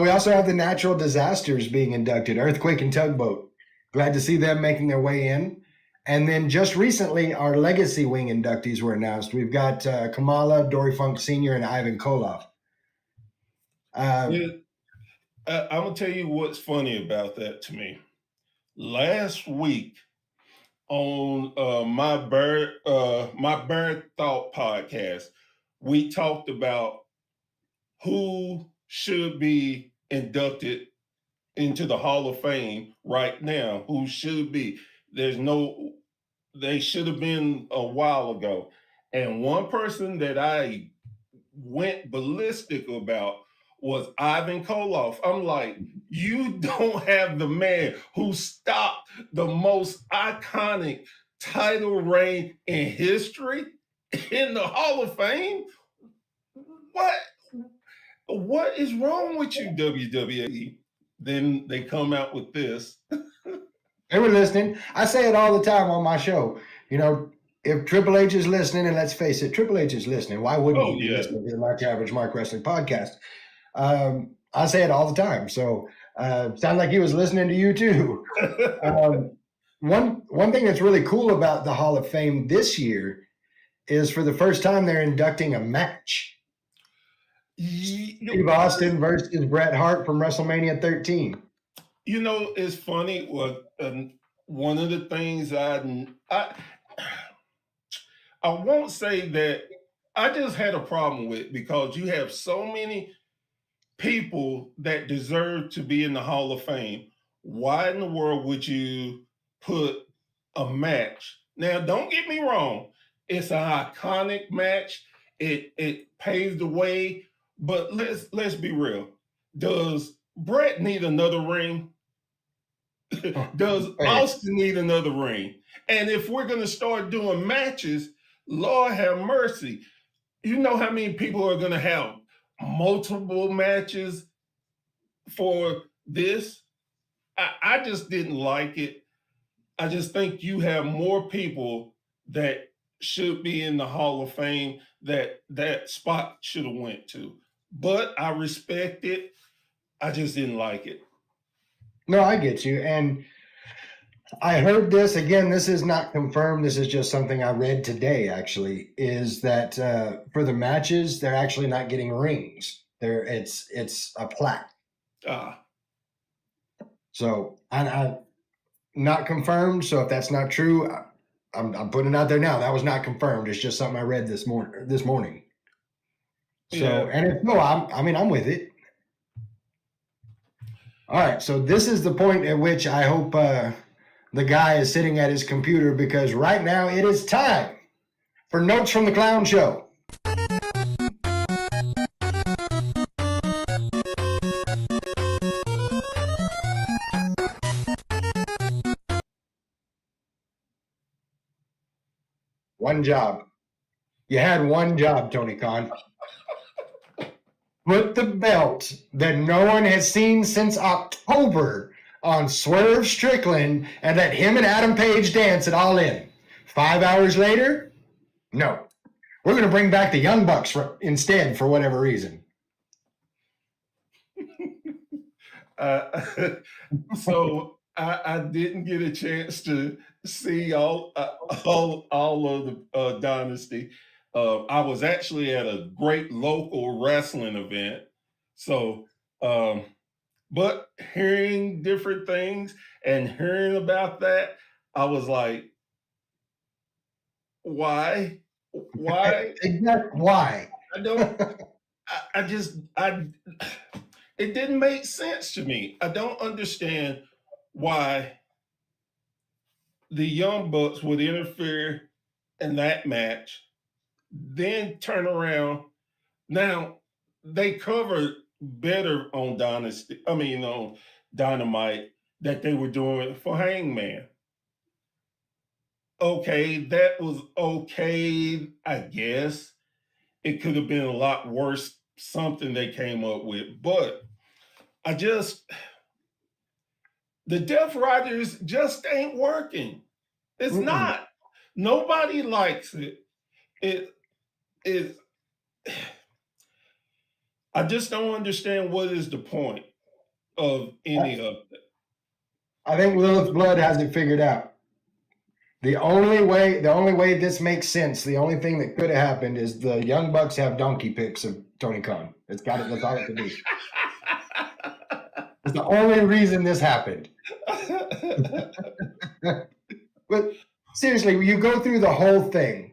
We also have the natural disasters being inducted, earthquake and tugboat. Glad to see them making their way in. And then just recently, our Legacy Wing inductees were announced. We've got Kamala, Dory Funk Sr., and Ivan Koloff. I'm going to tell you what's funny about that to me. Last week on my Bird Thought podcast, we talked about who should be inducted into the Hall of Fame right now, who should be. They should have been a while ago. And one person that I went ballistic about was Ivan Koloff. I'm like, you don't have the man who stopped the most iconic title reign in history in the Hall of Fame? What is wrong with you, WWE? Then they come out with this. They were listening. I say it all the time on my show. If Triple H is listening, and let's face it, Triple H is listening. Why wouldn't he be listening to the Mark Average Mark Wrestling podcast? I say it all the time. So sounds like he was listening to you too. One thing that's really cool about the Hall of Fame this year is, for the first time, they're inducting a match. Steve Austin versus Bret Hart from WrestleMania 13. It's funny. One of the things I won't say that I just had a problem with, because you have so many people that deserve to be in the Hall of Fame. Why in the world would you put a match? Now, don't get me wrong. It's an iconic match. It paves the way. But let's be real. Does Bret need another ring? Does Hey, Austin need another ring? And if we're going to start doing matches, Lord have mercy. You know how many people are going to have multiple matches for this? I just didn't like it. I just think you have more people that should be in the Hall of Fame that that spot should have went to. But I respect it. I just didn't like it. no, I get you. And I heard this again. This is not confirmed. This is just something I read today, actually, is that for the matches, they're actually not getting rings. It's a plaque. Uh, So I not confirmed. So if that's not true, I'm putting it out there now. That was not confirmed. It's just something I read this morning. So Yeah. and if no, I'm with it. All right. So this is the point at which I hope the guy is sitting at his computer, because right now it is time for Notes from the Clown Show. One job. You had one job, Tony Khan. Put the belt that no one has seen since October on Swerve Strickland and let him and Adam Page dance it all in. 5 hours later, no. We're going to bring back the Young Bucks instead for whatever reason. So I didn't get a chance to see all of the Dynasty. I was actually at a great local wrestling event. So, but hearing different things and hearing about that, I was like, why? Why? Exactly. Why? I don't. I just it didn't make sense to me. I don't understand why the Young Bucks would interfere in that match, then turn around. Now they covered better on Dynasty. I mean, on Dynamite that they were doing for Hangman. Okay, that was okay, I guess. It could have been a lot worse, something they came up with, but I just the Death Riders just ain't working. It's Mm-mm. not. Nobody likes it. It is. I just don't understand what is the point of any of it. I think Lilith Blood has it figured out. The only way this makes sense, the only thing that could have happened is the Young Bucks have donkey pics of Tony Khan. It's got it. That's all it could be. It's the only reason this happened. But seriously, you go through the whole thing.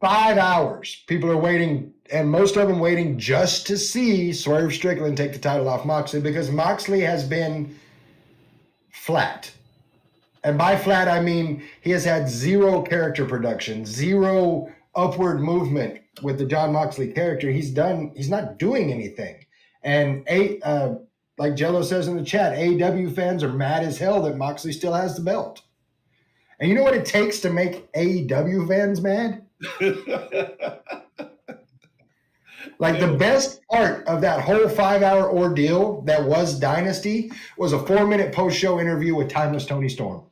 5 hours. People are waiting, and most of them waiting just to see Swerve Strickland take the title off Moxley, because Moxley has been flat. And by flat, I mean he has had zero character production, zero upward movement with the Jon Moxley character. He's not doing anything. And like Jello says in the chat, AEW fans are mad as hell that Moxley still has the belt. And you know what it takes to make AEW fans mad? Like the best part of that whole 5 hour ordeal that was Dynasty was a 4-minute post-show interview with Timeless Tony Storm.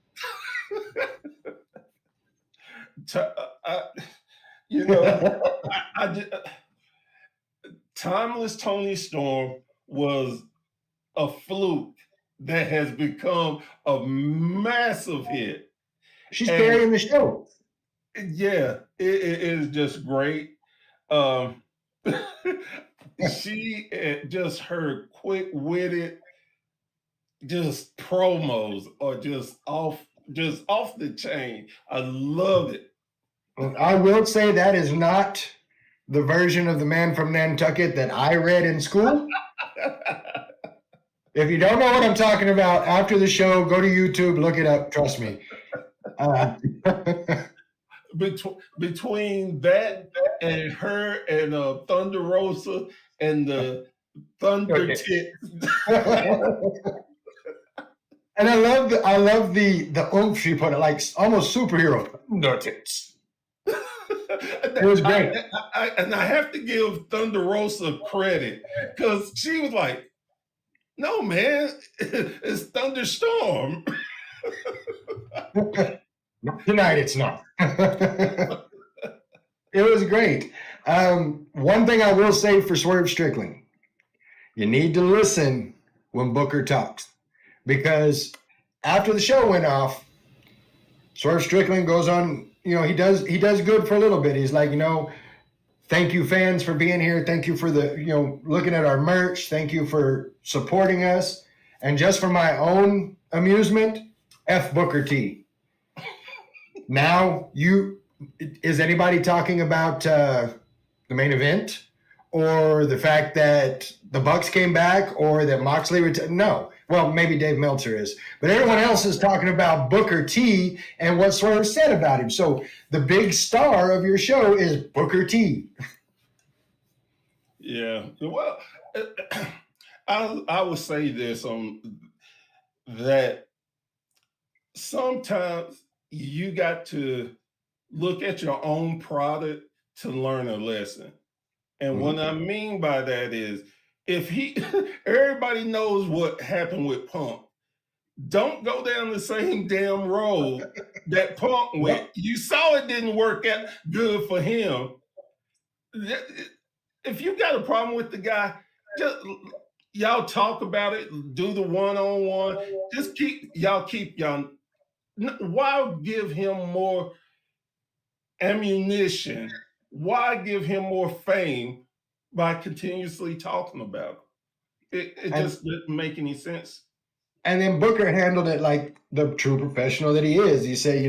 Timeless Tony Storm was a fluke that has become a massive hit. She's carrying the show. Yeah, it is just great. She just her quick-witted just promos are just off the chain. I love it. I will say that is not the version of the Man from Nantucket that I read in school. If you don't know what I'm talking about, after the show, go to YouTube, look it up. Trust me. Between that and her and Thunder Rosa and the Thunder Tits. And I love the oomph she put it, like almost superhero. Nuggets. It was great. And I have to give Thunder Rosa credit because she was like, "No, man, it's Thunderstorm." Tonight it's not. It was great. One thing I will say for Swerve Strickland, you need to listen when Booker talks, because after the show went off, Swerve Strickland goes on. He does good for a little bit. He's like, thank you fans for being here. Thank you for looking at our merch. Thank you for supporting us. And just for my own amusement, F Booker T. Now is anybody talking about the main event or the fact that the Bucks came back or that Moxley returned? No. Well, maybe Dave Meltzer is, but everyone else is talking about Booker T and what Swerve said about him. So the big star of your show is Booker T. Yeah. Well, I would say this that sometimes you got to look at your own product to learn a lesson. And what I mean by that is if everybody knows what happened with Punk, don't go down the same damn road that Punk went. Yep. You saw it didn't work out good for him. If you got a problem with the guy, just y'all talk about it, do the one-on-one. Just keep y'all. Why give him more ammunition? Why give him more fame by continuously talking about it? It just didn't make any sense. And then Booker handled it like the true professional that he is. He said,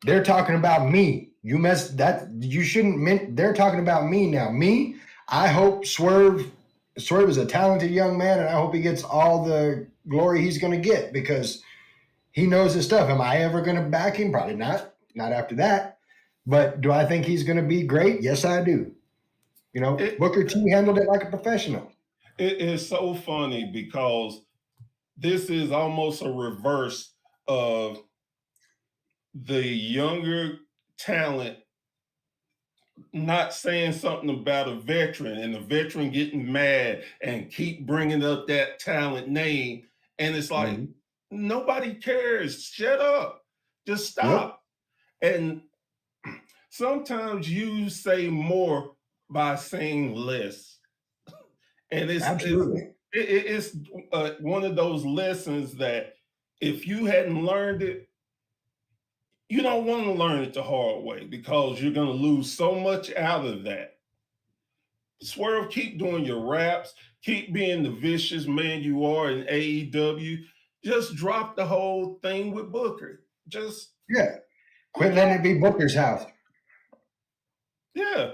they're talking about me. You messed that. You shouldn't. They're talking about me now. Me. I hope Swerve is a talented young man, and I hope he gets all the glory he's going to get because he knows his stuff. Am I ever going to back him? Probably not. Not after that. But do I think he's going to be great? Yes, I do. Booker T handled it like a professional. It is so funny because this is almost a reverse of the younger talent not saying something about a veteran and the veteran getting mad and keep bringing up that talent name. And it's like, nobody cares. Shut up. Just stop. Yep. And sometimes you say more by saying less. And it's one of those lessons that if you hadn't learned it, you don't want to learn it the hard way because you're going to lose so much out of that. Swerve, keep doing your raps, keep being the vicious man you are in AEW. Just drop the whole thing with Booker. Quit letting it be Booker's house. Yeah.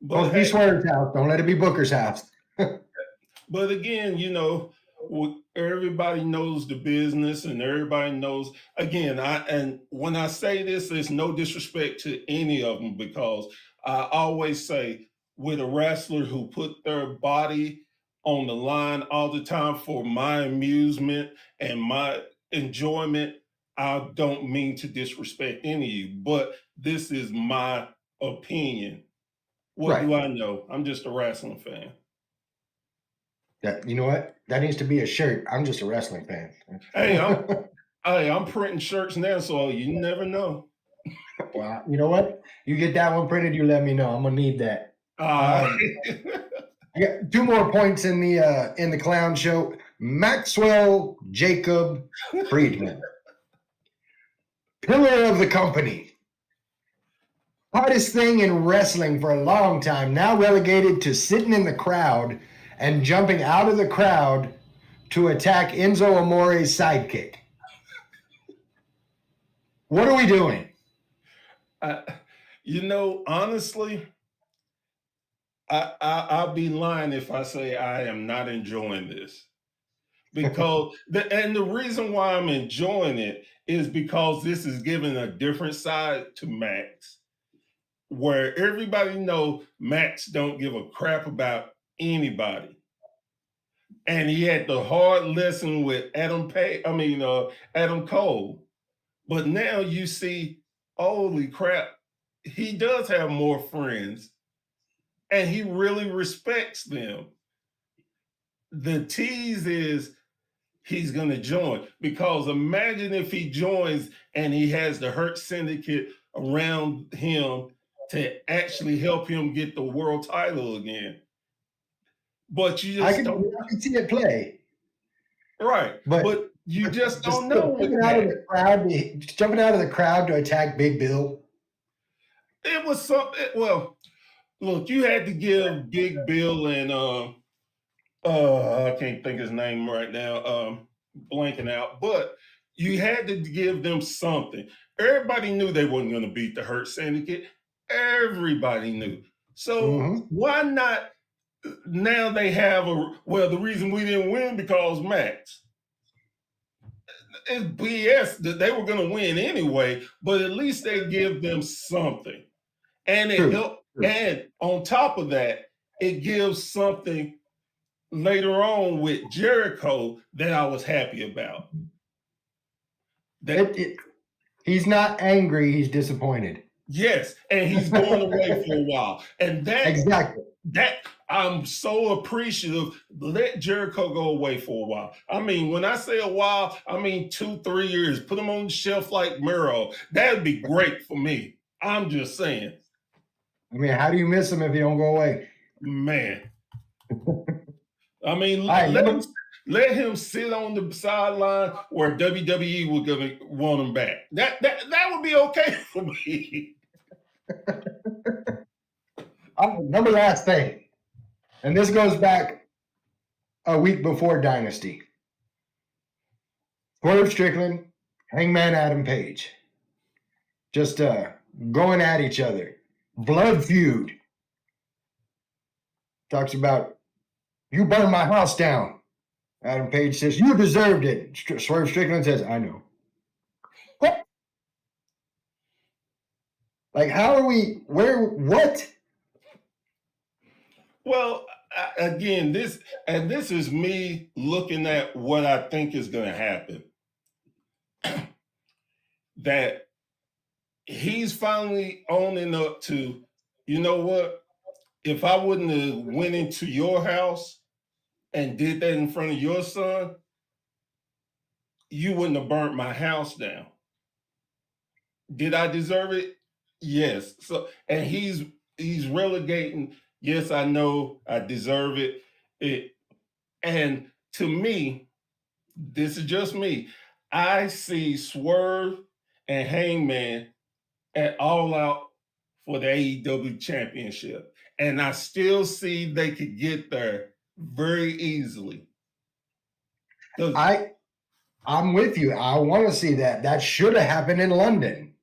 But be Swerve's house. Don't let it be Booker's house. But again, everybody knows the business and everybody knows, again, and when I say this, there's no disrespect to any of them because I always say with a wrestler who put their body on the line all the time for my amusement and my enjoyment, I don't mean to disrespect any of you, but this is my opinion. What do I know? I'm just a wrestling fan. You know what? That needs to be a shirt. I'm just a wrestling fan. Hey, I'm printing shirts now, so you never know. Well, you know what? You get that one printed, you let me know. I'm gonna need that. I got 2 more points in the clown show. Maxwell Jacob Friedman, pillar of the company. Hottest thing in wrestling for a long time, now relegated to sitting in the crowd and jumping out of the crowd to attack Enzo Amore's sidekick. What are we doing? Honestly, I'll be lying if I say I am not enjoying this. Because the reason why I'm enjoying it is because this is giving a different side to Max, where everybody know Max don't give a crap about anybody. and he had the hard lesson with Adam Cole. But now you see, holy crap, he does have more friends, and he really respects them. The tease is he's going to join, because imagine if he joins and he has the Hurt Syndicate around him to actually help him get the world title again. But you I just don't. can see it play. Right. But you just don't know. Jumping out of the crowd to attack Big Bill. It was something. Well, look, you had to give Big Bill and I can't think his name right now, blanking out, but you had to give them something. Everybody knew they wasn't going to beat the Hurt Syndicate. Everybody knew. So why not? Now they have the reason we didn't win because Max. It's BS that they were going to win anyway, but at least they give them something. And it helped. And on top of that, it gives something later on with Jericho that I was happy about. He's not angry, he's disappointed. Yes, and he's going away for a while. And that I'm so appreciative. Let Jericho go away for a while. I mean, when I say a while, I mean 2-3 years. Put him on the shelf like Miro. That'd be great for me. I'm just saying. I mean, how do you miss him if he don't go away? Man. I mean, let him sit on the sideline where WWE was gonna want him back. That would be okay for me. Number last thing, and this goes back a week before Dynasty. Swerve Strickland, Hangman Adam Page, just going at each other. Blood feud. Talks about, you burned my house down. Adam Page says, you deserved it. Swerve Strickland says, I know. What? Like, how are we, what? Well, again, this is me looking at what I think is going to happen. That he's finally owning up to, you know what? If I wouldn't have went into your house and did that in front of your son, you wouldn't have burnt my house down. Did I deserve it? Yes. So, and he's relegating, yes, I know I deserve it. And to me, this is just me, I see Swerve and Hangman at All Out for the AEW championship. And I still see they could get there very easily. I'm with you. I want to see that. That should have happened in London.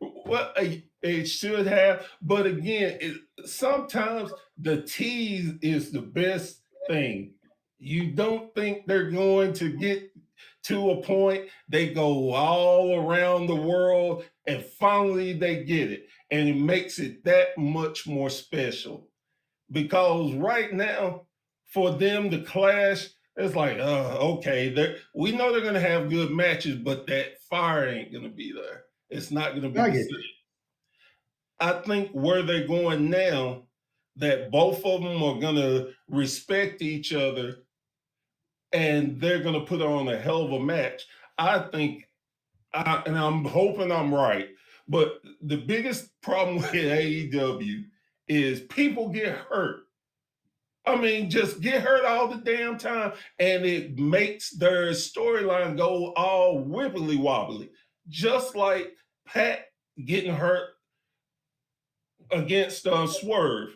Well, it should have. But again, sometimes the tease is the best thing. You don't think they're going to get to a point, they go all around the world, and finally they get it. And it makes it that much more special. Because right now, for them to clash, it's like, okay, we know they're going to have good matches, but that fire ain't going to be there. It's not going to be the same. I think where they're going now, that both of them are going to respect each other and they're going to put on a hell of a match. I think, and I'm hoping I'm right, but the biggest problem with AEW is people get hurt. I mean, just get hurt all the damn time, and it makes their storyline go all wibbly wobbly. Just like Pat getting hurt against Swerve.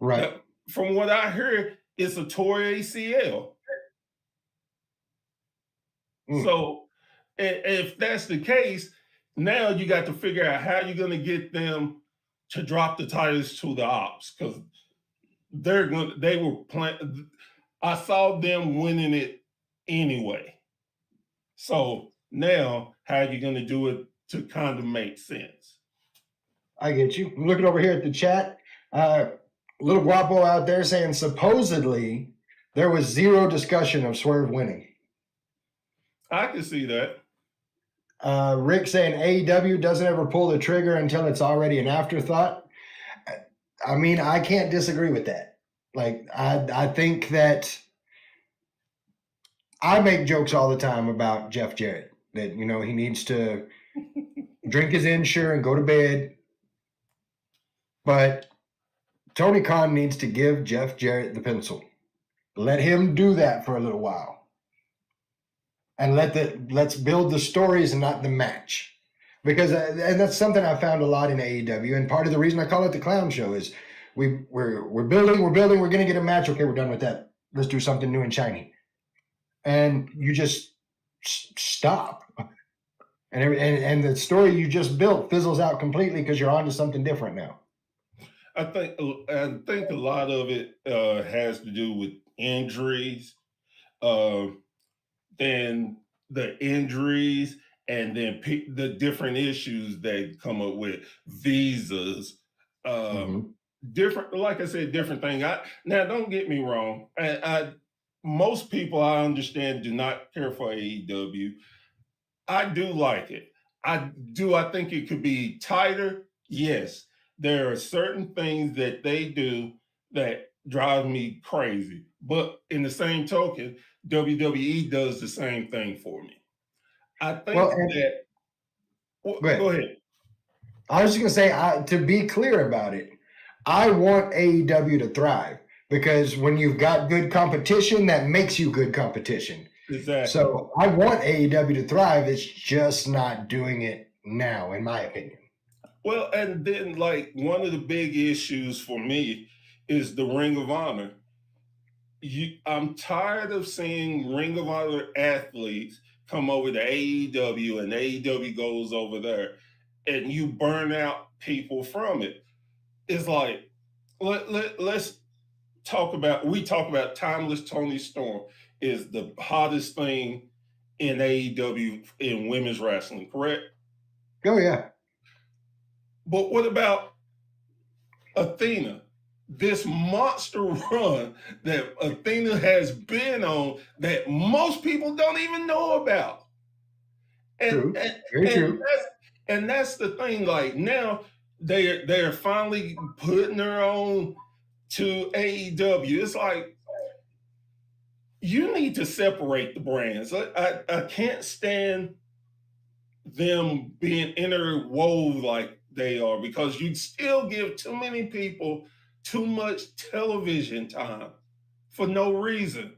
Right. Now, from what I hear, it's a torn ACL. So if that's the case, now you got to figure out how you're going to get them to drop the titles to the Ops, because they were playing. I saw them winning it anyway. So now how are you going to do it to kind of make sense? I get you. I'm looking over here at the chat. Little Guapo out there saying supposedly there was zero discussion of Swerve winning. I can see that. Rick saying AEW doesn't ever pull the trigger until it's already an afterthought. I mean, I can't disagree with that. Like, I think that I make jokes all the time about Jeff Jarrett, that, you know, he needs to drink his Ensure and go to bed. But Tony Khan needs to give Jeff Jarrett the pencil. Let him do that for a little while. And let's build the stories and not the match. Because and that's something I found a lot in AEW. And part of the reason I call it the clown show is we're building, we're going to get a match. Okay, we're done with that. Let's do something new and shiny. And you just stop. And the story you just built fizzles out completely because you're on to something different now. I think a lot of it has to do with injuries, then the injuries, and then the different issues that come up with visas, different. Like I said, different thing. Now, don't get me wrong. Most people I understand do not care for AEW. I do like it. I think it could be tighter. Yes. There are certain things that they do that drive me crazy. But in the same token, WWE does the same thing for me. I think go ahead. I was just going to say, to be clear about it, I want AEW to thrive because when you've got good competition, that makes you good competition. Exactly. So I want AEW to thrive. It's just not doing it now, in my opinion. Well, and then like one of the big issues for me is the Ring of Honor. I'm tired of seeing Ring of Honor athletes come over to AEW and AEW goes over there and you burn out people from it. It's like, let's talk about Timeless Tony Storm is the hottest thing in AEW in women's wrestling, correct? Oh, yeah. But what about Athena? This monster run that Athena has been on that most people don't even know about. True. Very true. And that's the thing. Like now they're finally putting her on to AEW. It's like you need to separate the brands. I can't stand them being interwove like they are because you still give too many people too much television time for no reason.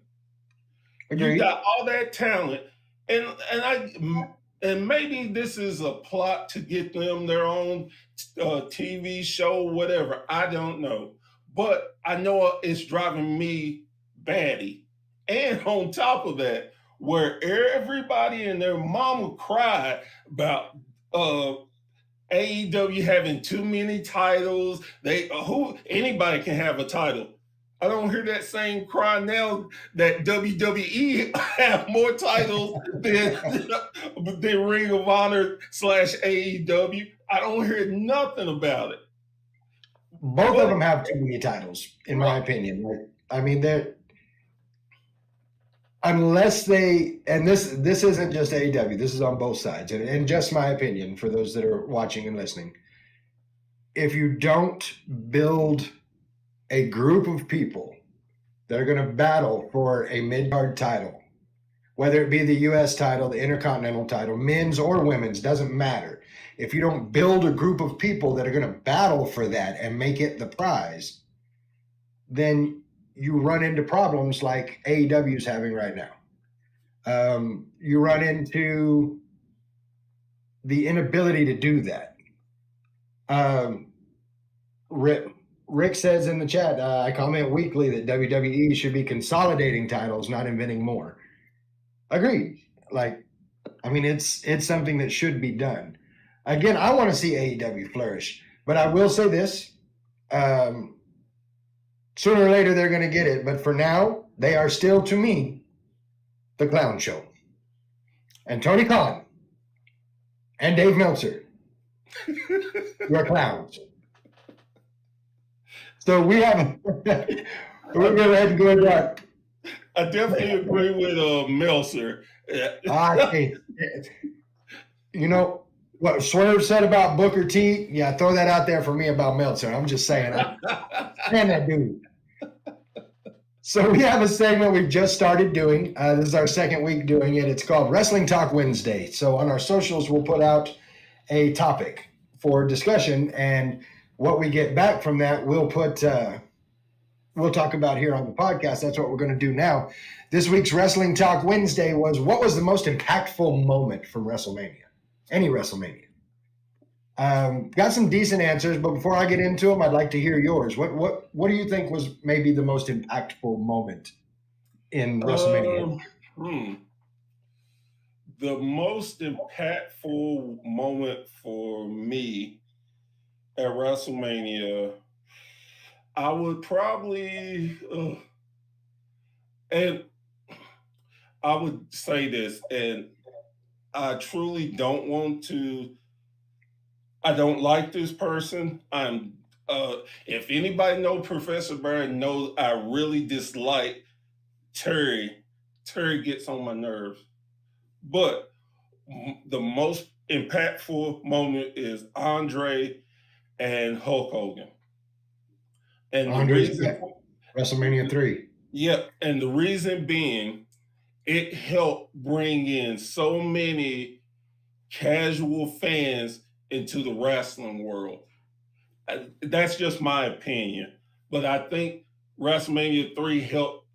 Agreed. You got all that talent, and maybe this is a plot to get them their own TV show, whatever. I don't know, but I know it's driving me batty. And on top of that, where everybody and their mama cried about AEW having too many titles. Anybody can have a title. I don't hear that same cry now that WWE have more titles than Ring of Honor / AEW. I don't hear nothing about it. Both of them have too many titles, in my opinion. I mean, they're unless they, and this isn't just AEW, this is on both sides, and just my opinion for those that are watching and listening. If you don't build a group of people that are going to battle for a mid-card title, whether it be the U.S. title, the Intercontinental title, men's or women's, doesn't matter. If you don't build a group of people that are going to battle for that and make it the prize, then you run into problems like AEW is having right now. You run into the inability to do that. Rick says in the chat, I comment weekly that WWE should be consolidating titles, not inventing more. Agreed. Like, I mean, it's something that should be done. Again, I want to see AEW flourish, but I will say this. Sooner or later, they're going to get it. But for now, they are still, to me, the clown show. And Tony Khan and Dave Meltzer, you're clowns. So we have, we're going to go ahead and go dark. I definitely agree with Meltzer. Hey, you know what Swerve said about Booker T? Yeah, throw that out there for me about Meltzer. I'm just saying, man, that dude. So we have a segment we've just started doing. This is our second week doing it. It's called Wrestling Talk Wednesday. So on our socials, we'll put out a topic for discussion, and what we get back from that, we'll talk about here on the podcast. That's what we're going to do now. This week's Wrestling Talk Wednesday was, what was the most impactful moment from WrestleMania? Any WrestleMania. Got some decent answers, but before I get into them, I'd like to hear yours. What do you think was maybe the most impactful moment in WrestleMania? The most impactful moment for me at WrestleMania, I would probably, and I would say this, and I truly don't want to. I don't like this person. If anybody know Professor Byron knows I really dislike Terry. Terry gets on my nerves. But the most impactful moment is Andre and Hulk Hogan. And Andre's WrestleMania 3. Yep. And the reason being, it helped bring in so many casual fans into the wrestling world. That's just my opinion. But I think WrestleMania 3 helped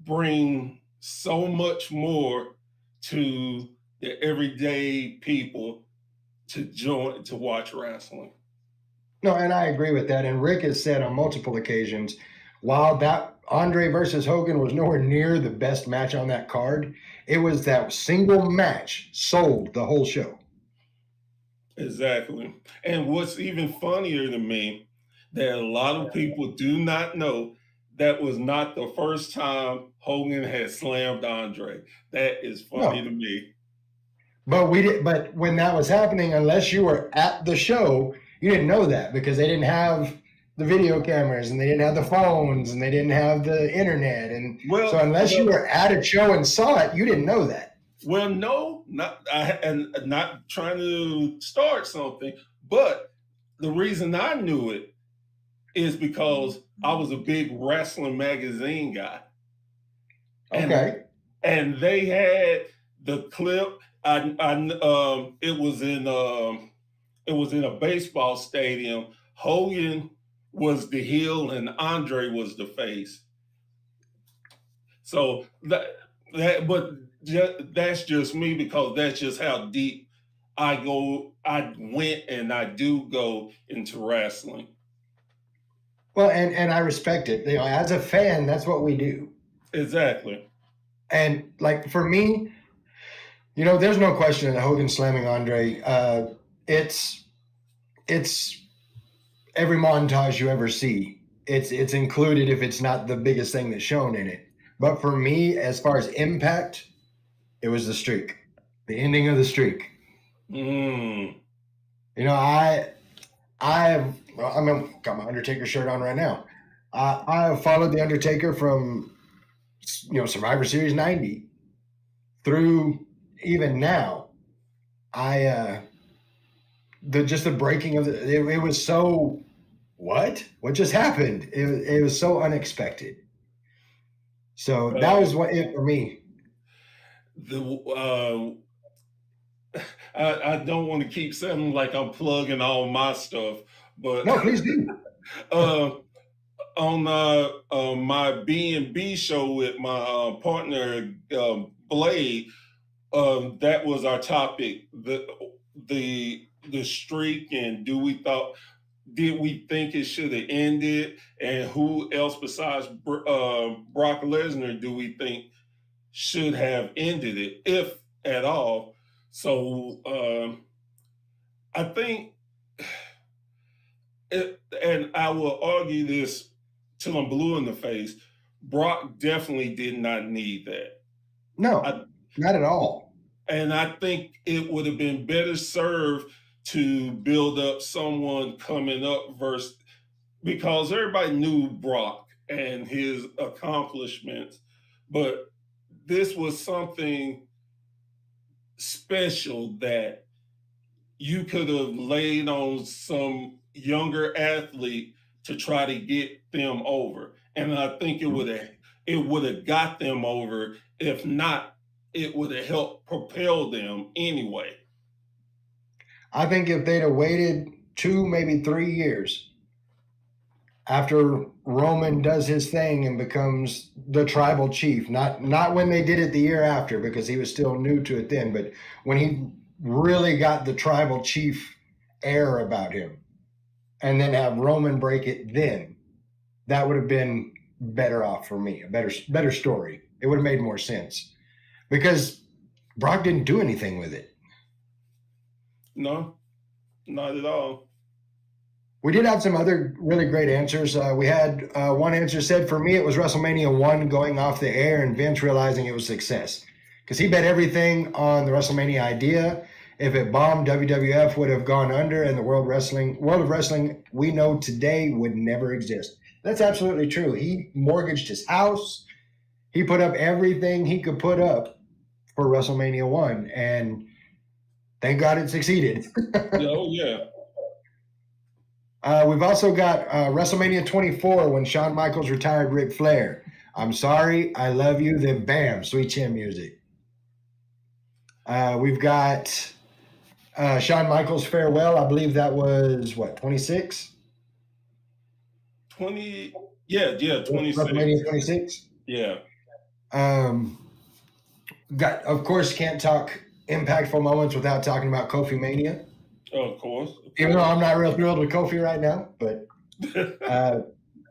bring so much more to the everyday people to watch wrestling. No, and I agree with that. And Rick has said on multiple occasions, while that Andre versus Hogan was nowhere near the best match on that card, it was that single match sold the whole show. Exactly. And what's even funnier to me, that a lot of people do not know, that was not the first time Hogan had slammed Andre. That is funny to me. But But when that was happening, unless you were at the show, you didn't know that, because they didn't have the video cameras and they didn't have the phones and they didn't have the internet. And so unless you were at a show and saw it, you didn't know that. Well, no, and not trying to start something, but the reason I knew it is because I was a big wrestling magazine guy. Okay. And they had the clip. It was in a baseball stadium. Hogan was the heel and Andre was the face. So that's just me, because that's just how deep I went and I do go into wrestling. Well, and I respect it. You know, as a fan, that's what we do. Exactly. And like for me, you know, there's no question that Hogan slamming Andre. It's every montage you ever see. It's included if it's not the biggest thing that's shown in it. But for me, as far as impact, it was the streak, the ending of the streak. You know, I'm got my Undertaker shirt on right now. I have followed the Undertaker from, you know, Survivor Series 90 through even now. The breaking of it was so, what just happened? It was so unexpected. So that was it for me. I don't want to keep sounding like I'm plugging all my stuff, but no, please do. On my B&B show with my partner Blade, that was our topic: the streak, and did we think it should have ended, and who else besides Brock Lesnar do we think should have ended it, if at all? So I think, and I will argue this till I'm blue in the face, Brock definitely did not need that. No, not at all. And I think it would have been better served to build up someone coming up because everybody knew Brock and his accomplishments. but this was something special that you could have laid on some younger athlete to try to get them over. And I think it would have got them over. If not, it would have helped propel them anyway. I think if they'd have waited 2, maybe 3 years after Roman does his thing and becomes the tribal chief, not when they did it the year after because he was still new to it then, but when he really got the tribal chief air about him, and then have Roman break it then, that would have been better off for me, a better story. It would have made more sense because Brock didn't do anything with it. No, not at all. We did have some other really great answers. We had one answer said, for me, it was WrestleMania 1 going off the air and Vince realizing it was success because he bet everything on the WrestleMania idea. If it bombed, WWF would have gone under and the world of wrestling we know today would never exist. That's absolutely true. He mortgaged his house. He put up everything he could put up for WrestleMania 1, and thank God it succeeded. Oh, yeah. We've also got WrestleMania 24 when Shawn Michaels retired Ric Flair. I'm sorry, I love you, then bam, Sweet Chin music. We've got Shawn Michaels farewell. I believe that was, 26? 20, yeah, 26. WrestleMania 26? Yeah. Of course, can't talk impactful moments without talking about Kofi Mania. Of course. Even though I'm not real thrilled with Kofi right now, but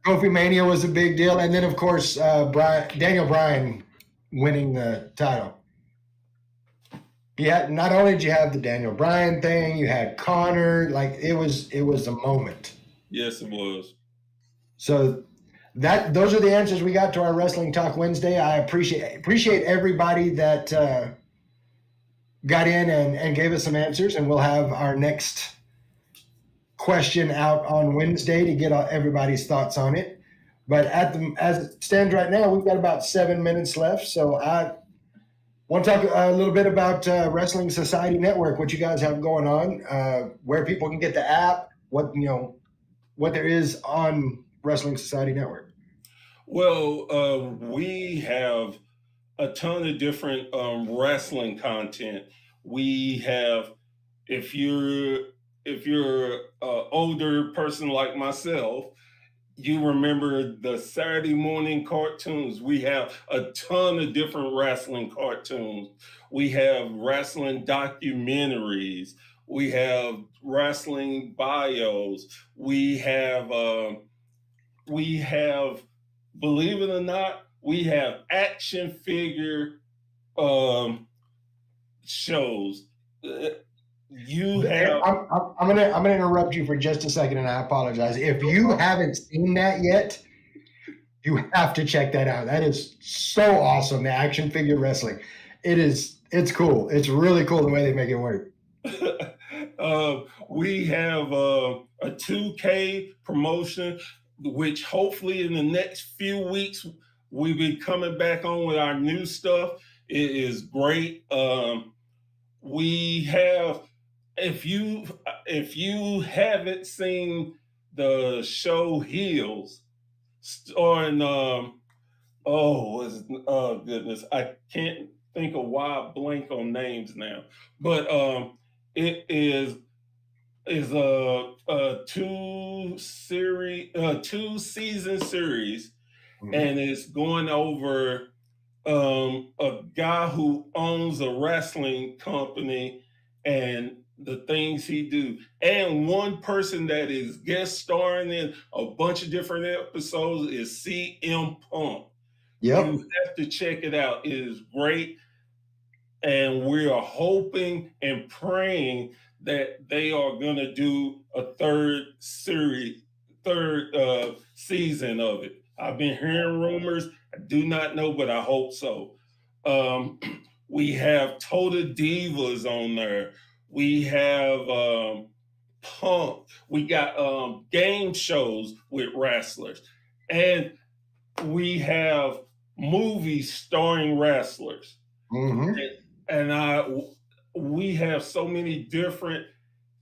Kofi Mania was a big deal. And then, of course, Daniel Bryan winning the title. Yeah, not only did you have the Daniel Bryan thing, you had Connor. Like it was a moment. Yes, it was. So those are the answers we got to our Wrestling Talk Wednesday. I appreciate everybody that got in and gave us some answers, and we'll have our next question out on Wednesday to get everybody's thoughts on it. But as it stands right now, we've got about 7 minutes left. So I want to talk a little bit about Wrestling Society Network, what you guys have going on, where people can get the app, what there is on Wrestling Society Network. Well, we have a ton of different wrestling content. We have, if you're an older person like myself, you remember the Saturday morning cartoons. We have a ton of different wrestling cartoons. We have wrestling documentaries. We have wrestling bios. We have, believe it or not, we have action figure shows. You have. I'm gonna interrupt you for just a second, and I apologize. If you haven't seen that yet, you have to check that out. That is so awesome. The action figure wrestling. It's cool. It's really cool the way they make it work. We have a 2K promotion, which hopefully in the next few weeks we'll be coming back on with our new stuff. It is great. We have, if you haven't seen the show Heels, starring goodness, I can't think of why I blank on names now, but it is a 2-season series, and it's going over a guy who owns a wrestling company and the things he do, and one person that is guest starring in a bunch of different episodes is CM Punk. Yep. You have to check it out. It is great, and we are hoping and praying that they are going to do a third season of it. I've been hearing rumors. I do not know, but I hope so. We have Total Divas on there. We have Punk. We got game shows with wrestlers. And we have movies starring wrestlers. Hmm. And we have so many different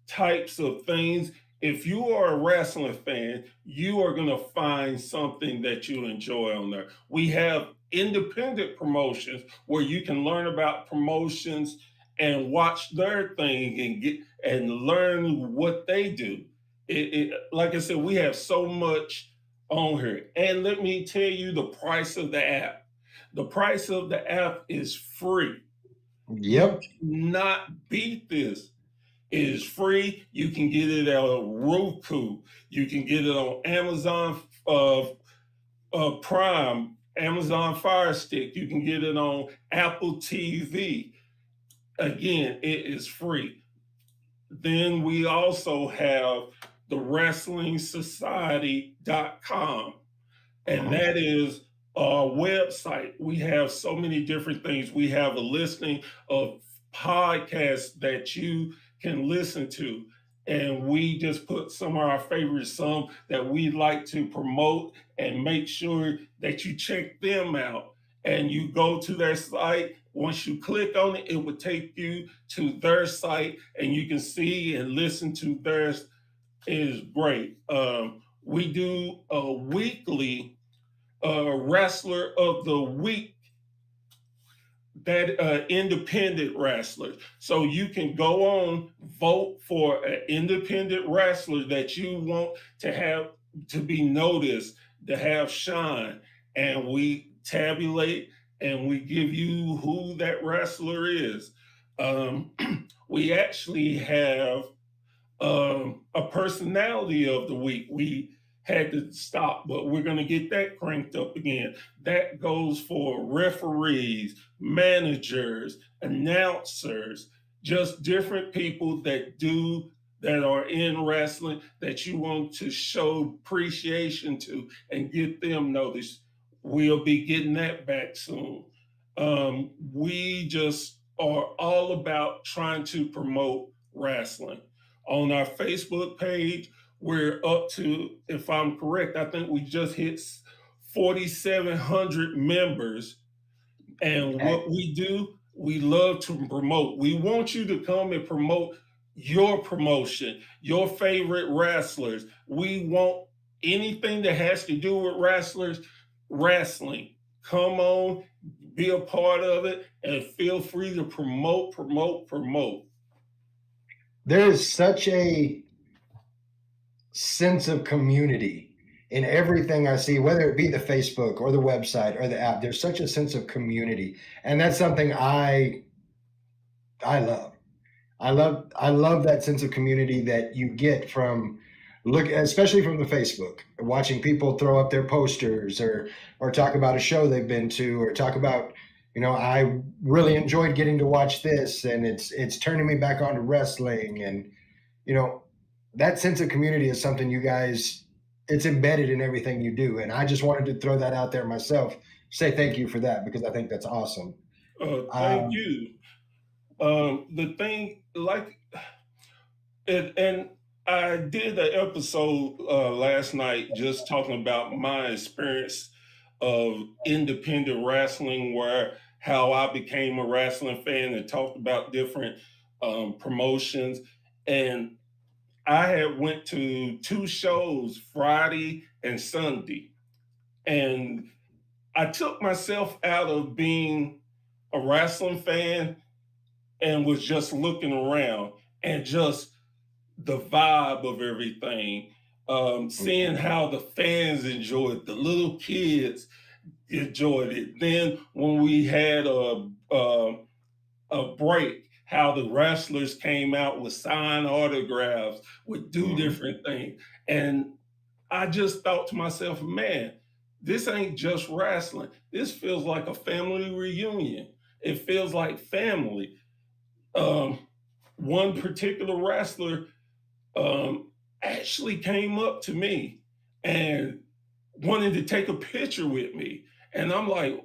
types of things. If you are a wrestling fan, you are going to find something that you enjoy on there. We have independent promotions where you can learn about promotions and watch their thing and get and learn what they do. Like I said, we have so much on here. And let me tell you the price of the app. The price of the app is free. You Yep. cannot beat this. It is free. You can get it on Roku. You can get it on Amazon Prime, Amazon Fire Stick. You can get it on Apple TV. Again, it is free. Then we also have the WrestlingSociety.com, and Hmm. that is our website. We have so many different things. We have a listing of podcasts that you can listen to. And we just put some of our favorites, some that we like to promote, and make sure that you check them out. And you go to their site. Once you click on it, it will take you to their site, and you can see and listen to theirs. It is great. We do a weekly wrestler of the week, that independent wrestlers. So you can go on, vote for an independent wrestler that you want to have to be noticed, to have shine, and we tabulate and we give you who that wrestler is. Um, we actually have a personality of the week. We had to stop, but we're going to get that cranked up again. That goes for referees, managers, announcers, just different people that are in wrestling that you want to show appreciation to and get them noticed. We'll be getting that back soon. We just are all about trying to promote wrestling. On our Facebook page, we're up to, if I'm correct, I think we just hit 4,700 members. And Hey, what we do, we love to promote. We want you to come and promote your promotion, your favorite wrestlers. We want anything that has to do with wrestling. Come on, be a part of it, and feel free to promote, promote, promote. there is such a sense of community in everything I see, whether it be the Facebook or the website or the app. There's such a sense of community, and that's something I love. I love that sense of community that you get from look, especially from the Facebook, watching people throw up their posters or talk about a show they've been to or talk about, I really enjoyed getting to watch this and it's turning me back on to wrestling. And you know that sense of community is something you guys, it's embedded in everything you do. And I just wanted to throw that out there myself, say thank you for that because I think that's awesome. Thank um, you. The thing, like, and I did an episode last night just talking about my experience of independent wrestling, where how I became a wrestling fan and talked about different promotions. And I had went to two shows, Friday and Sunday, and I took myself out of being a wrestling fan and was just looking around and just the vibe of everything. Seeing how the fans enjoyed it, the little kids enjoyed it. Then when we had a break, how the wrestlers came out with signed autographs, would do mhm. different things. And I just thought to myself, man, this ain't just wrestling. This feels like a family reunion. It feels like family. Um, One particular wrestler um, actually came up to me and wanted to take a picture with me. And I'm like,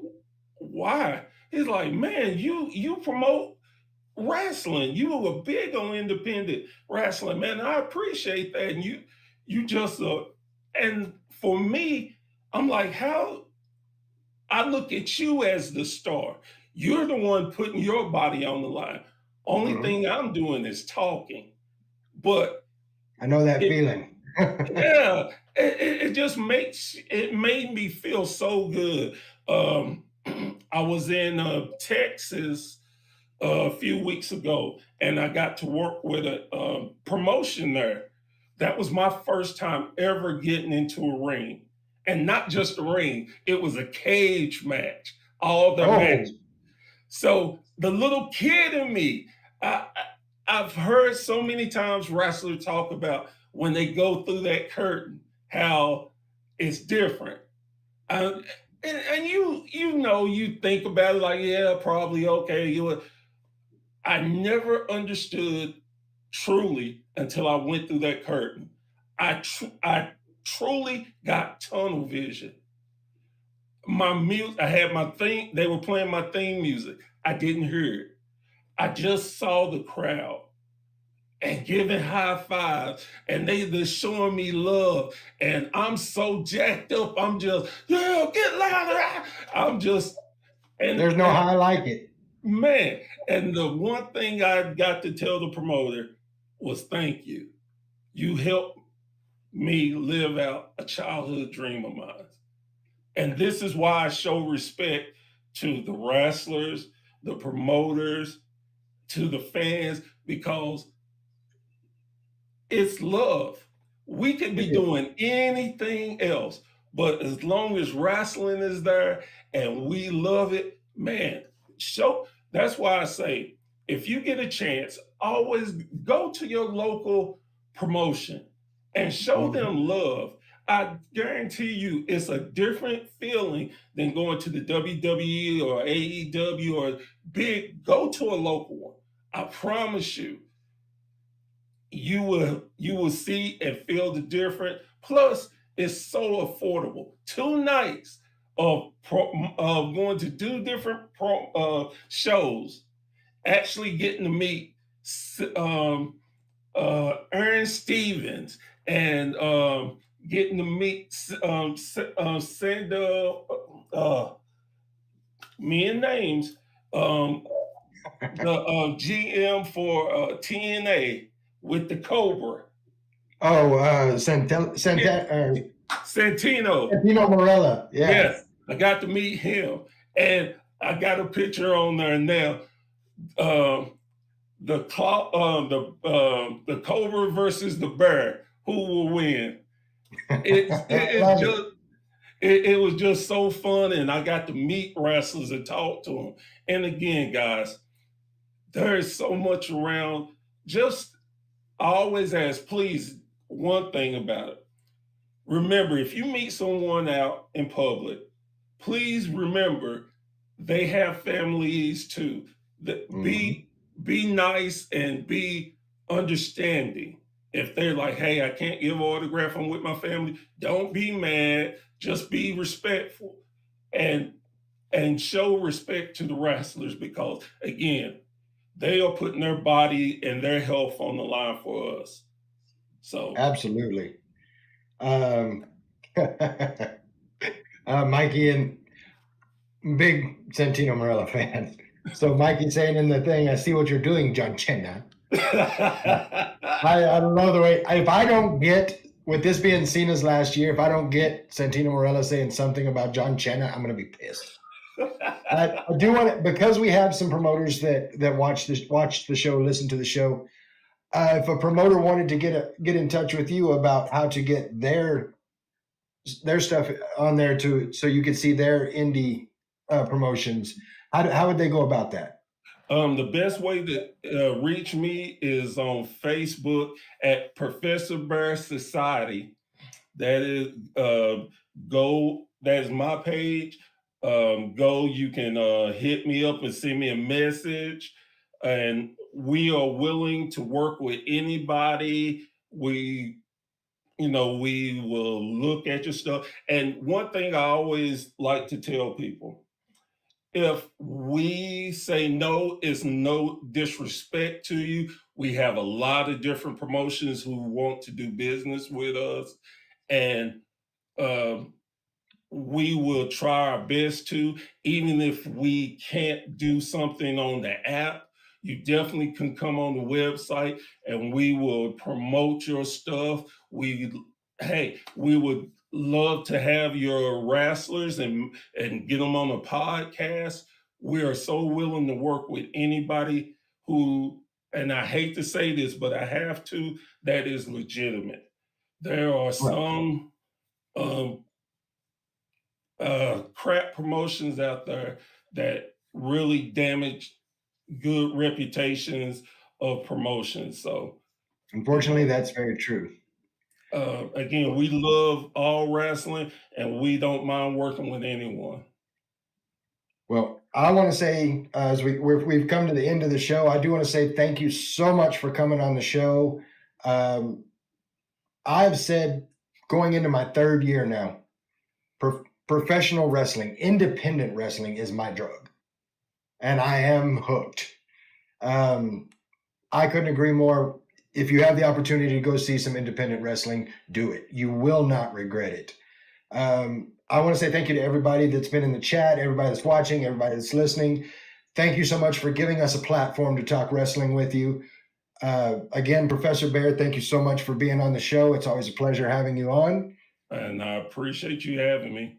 why? He's like, man, you promote wrestling. You were big on independent wrestling, man. I appreciate that. And you just and for me, I'm like, how? I look at you as the star. You're the one putting your body on the line. Only Mhm. thing I'm doing is talking. But I know that it, feeling. yeah, it just it made me feel so good. Um, I was in Texas a few weeks ago, and I got to work with a promotion there. That was my first time ever getting into a ring, and not just a ring; it was a cage match. All the match. Oh, So the little kid in me, I've heard so many times wrestlers talk about when they go through that curtain, how it's different. Um, and you think about it like, yeah, probably okay. I never understood truly until I went through that curtain. I truly got tunnel vision. My music, I had my theme. They were playing my theme music. I didn't hear it. I just saw the crowd and giving high fives, and they just showing me love. And I'm so jacked up. I'm just, yeah, get louder. I'm just, there's no and high like it. man, and the one thing I got to tell the promoter was thank you. You helped me live out a childhood dream of mine. And this is why I show respect to the wrestlers, the promoters, to the fans, because it's love. We could It be is. doing anything else, but as long as wrestling is there and we love it, man, show. That's why I say, if you get a chance, always go to your local promotion and show Mhm. them love. I guarantee you, it's a different feeling than going to the WWE or AEW or big. Go to a local one. I promise you, you will see and feel the difference. Plus, it's so affordable. 2 nights of going to do different shows, actually getting to meet Aaron Stevens and getting to meet Sandra, uh, me and names, um, the GM for TNA with the Cobra. Oh, Yeah, Santino. Santino Morella. Yeah. Yes, I got to meet him, and I got a picture on there now. Um, the Cobra versus the Bear. Who will win? I It love it. just it was just so fun, and I got to meet wrestlers and talk to them. And again, guys, there is so much around. Just I always ask, please, one thing about it. Remember, if you meet someone out in public, please remember they have families too. Mhm. Be nice and be understanding. If they're like, hey, I can't give an autograph, I'm with my family, don't be mad. Just be respectful and show respect to the wrestlers because again, they are putting their body and their health on the line for us. So Absolutely. Um, Mikey and big Santino Morella fan. So Mikey saying in the thing, I see what you're doing, John Cena. I love the way if I don't get with this being Cena's last year, if I don't get Santino Morella saying something about John Cena, I'm gonna be pissed. I do want to because we have some promoters that watch the show, listen to the show. If a promoter wanted to get in touch with you about how to get their stuff on there too, so you could see their indie promotions, how would they go about that? The best way to reach me is on Facebook at Professor Bear Society. That is go. That is my page. Go. You can hit me up and send me a message, and we are willing to work with anybody. We will look at your stuff. And one thing I always like to tell people, if we say no, it's no disrespect to you. We have a lot of different promotions who want to do business with us. And um, we will try our best to, even if we can't do something on the app. You definitely can come on the website and we will promote your stuff. We would love to have your wrestlers and get them on a podcast. We are so willing to work with anybody who, and I hate to say this, but I have to, that is legitimate. There are Right. some um, crap promotions out there that really damage good reputations of promotions. So, you Unfortunately, know, that's very true. again, we love all wrestling and we don't mind working with anyone. Well, I want to say, as we've come to the end of the show, I do want to say thank you so much for coming on the show. Um, I've said going into my third year now, professional wrestling, independent wrestling is my drug, and I am hooked. Um, I couldn't agree more. If you have the opportunity to go see some independent wrestling, do it. You will not regret it. I want to say thank you to everybody that's been in the chat, everybody that's watching, everybody that's listening. Thank you so much for giving us a platform to talk wrestling with you. Again, Professor Bear, thank you so much for being on the show. It's always a pleasure having you on. And I appreciate you having me.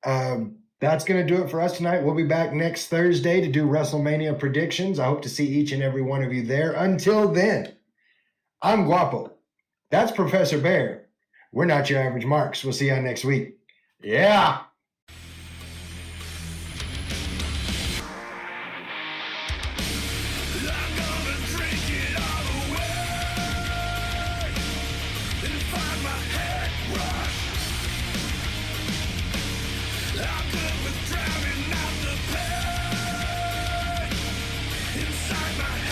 That's going to do it for us tonight. We'll be back next Thursday to do WrestleMania predictions. I hope to see each and every one of you there. Until then, I'm Guapo. That's Professor Bear. We're not your average marks. We'll see you next week. Yeah. I'm gonna drink it all away and find my head rush. I'm good with drowning out the pain inside my head.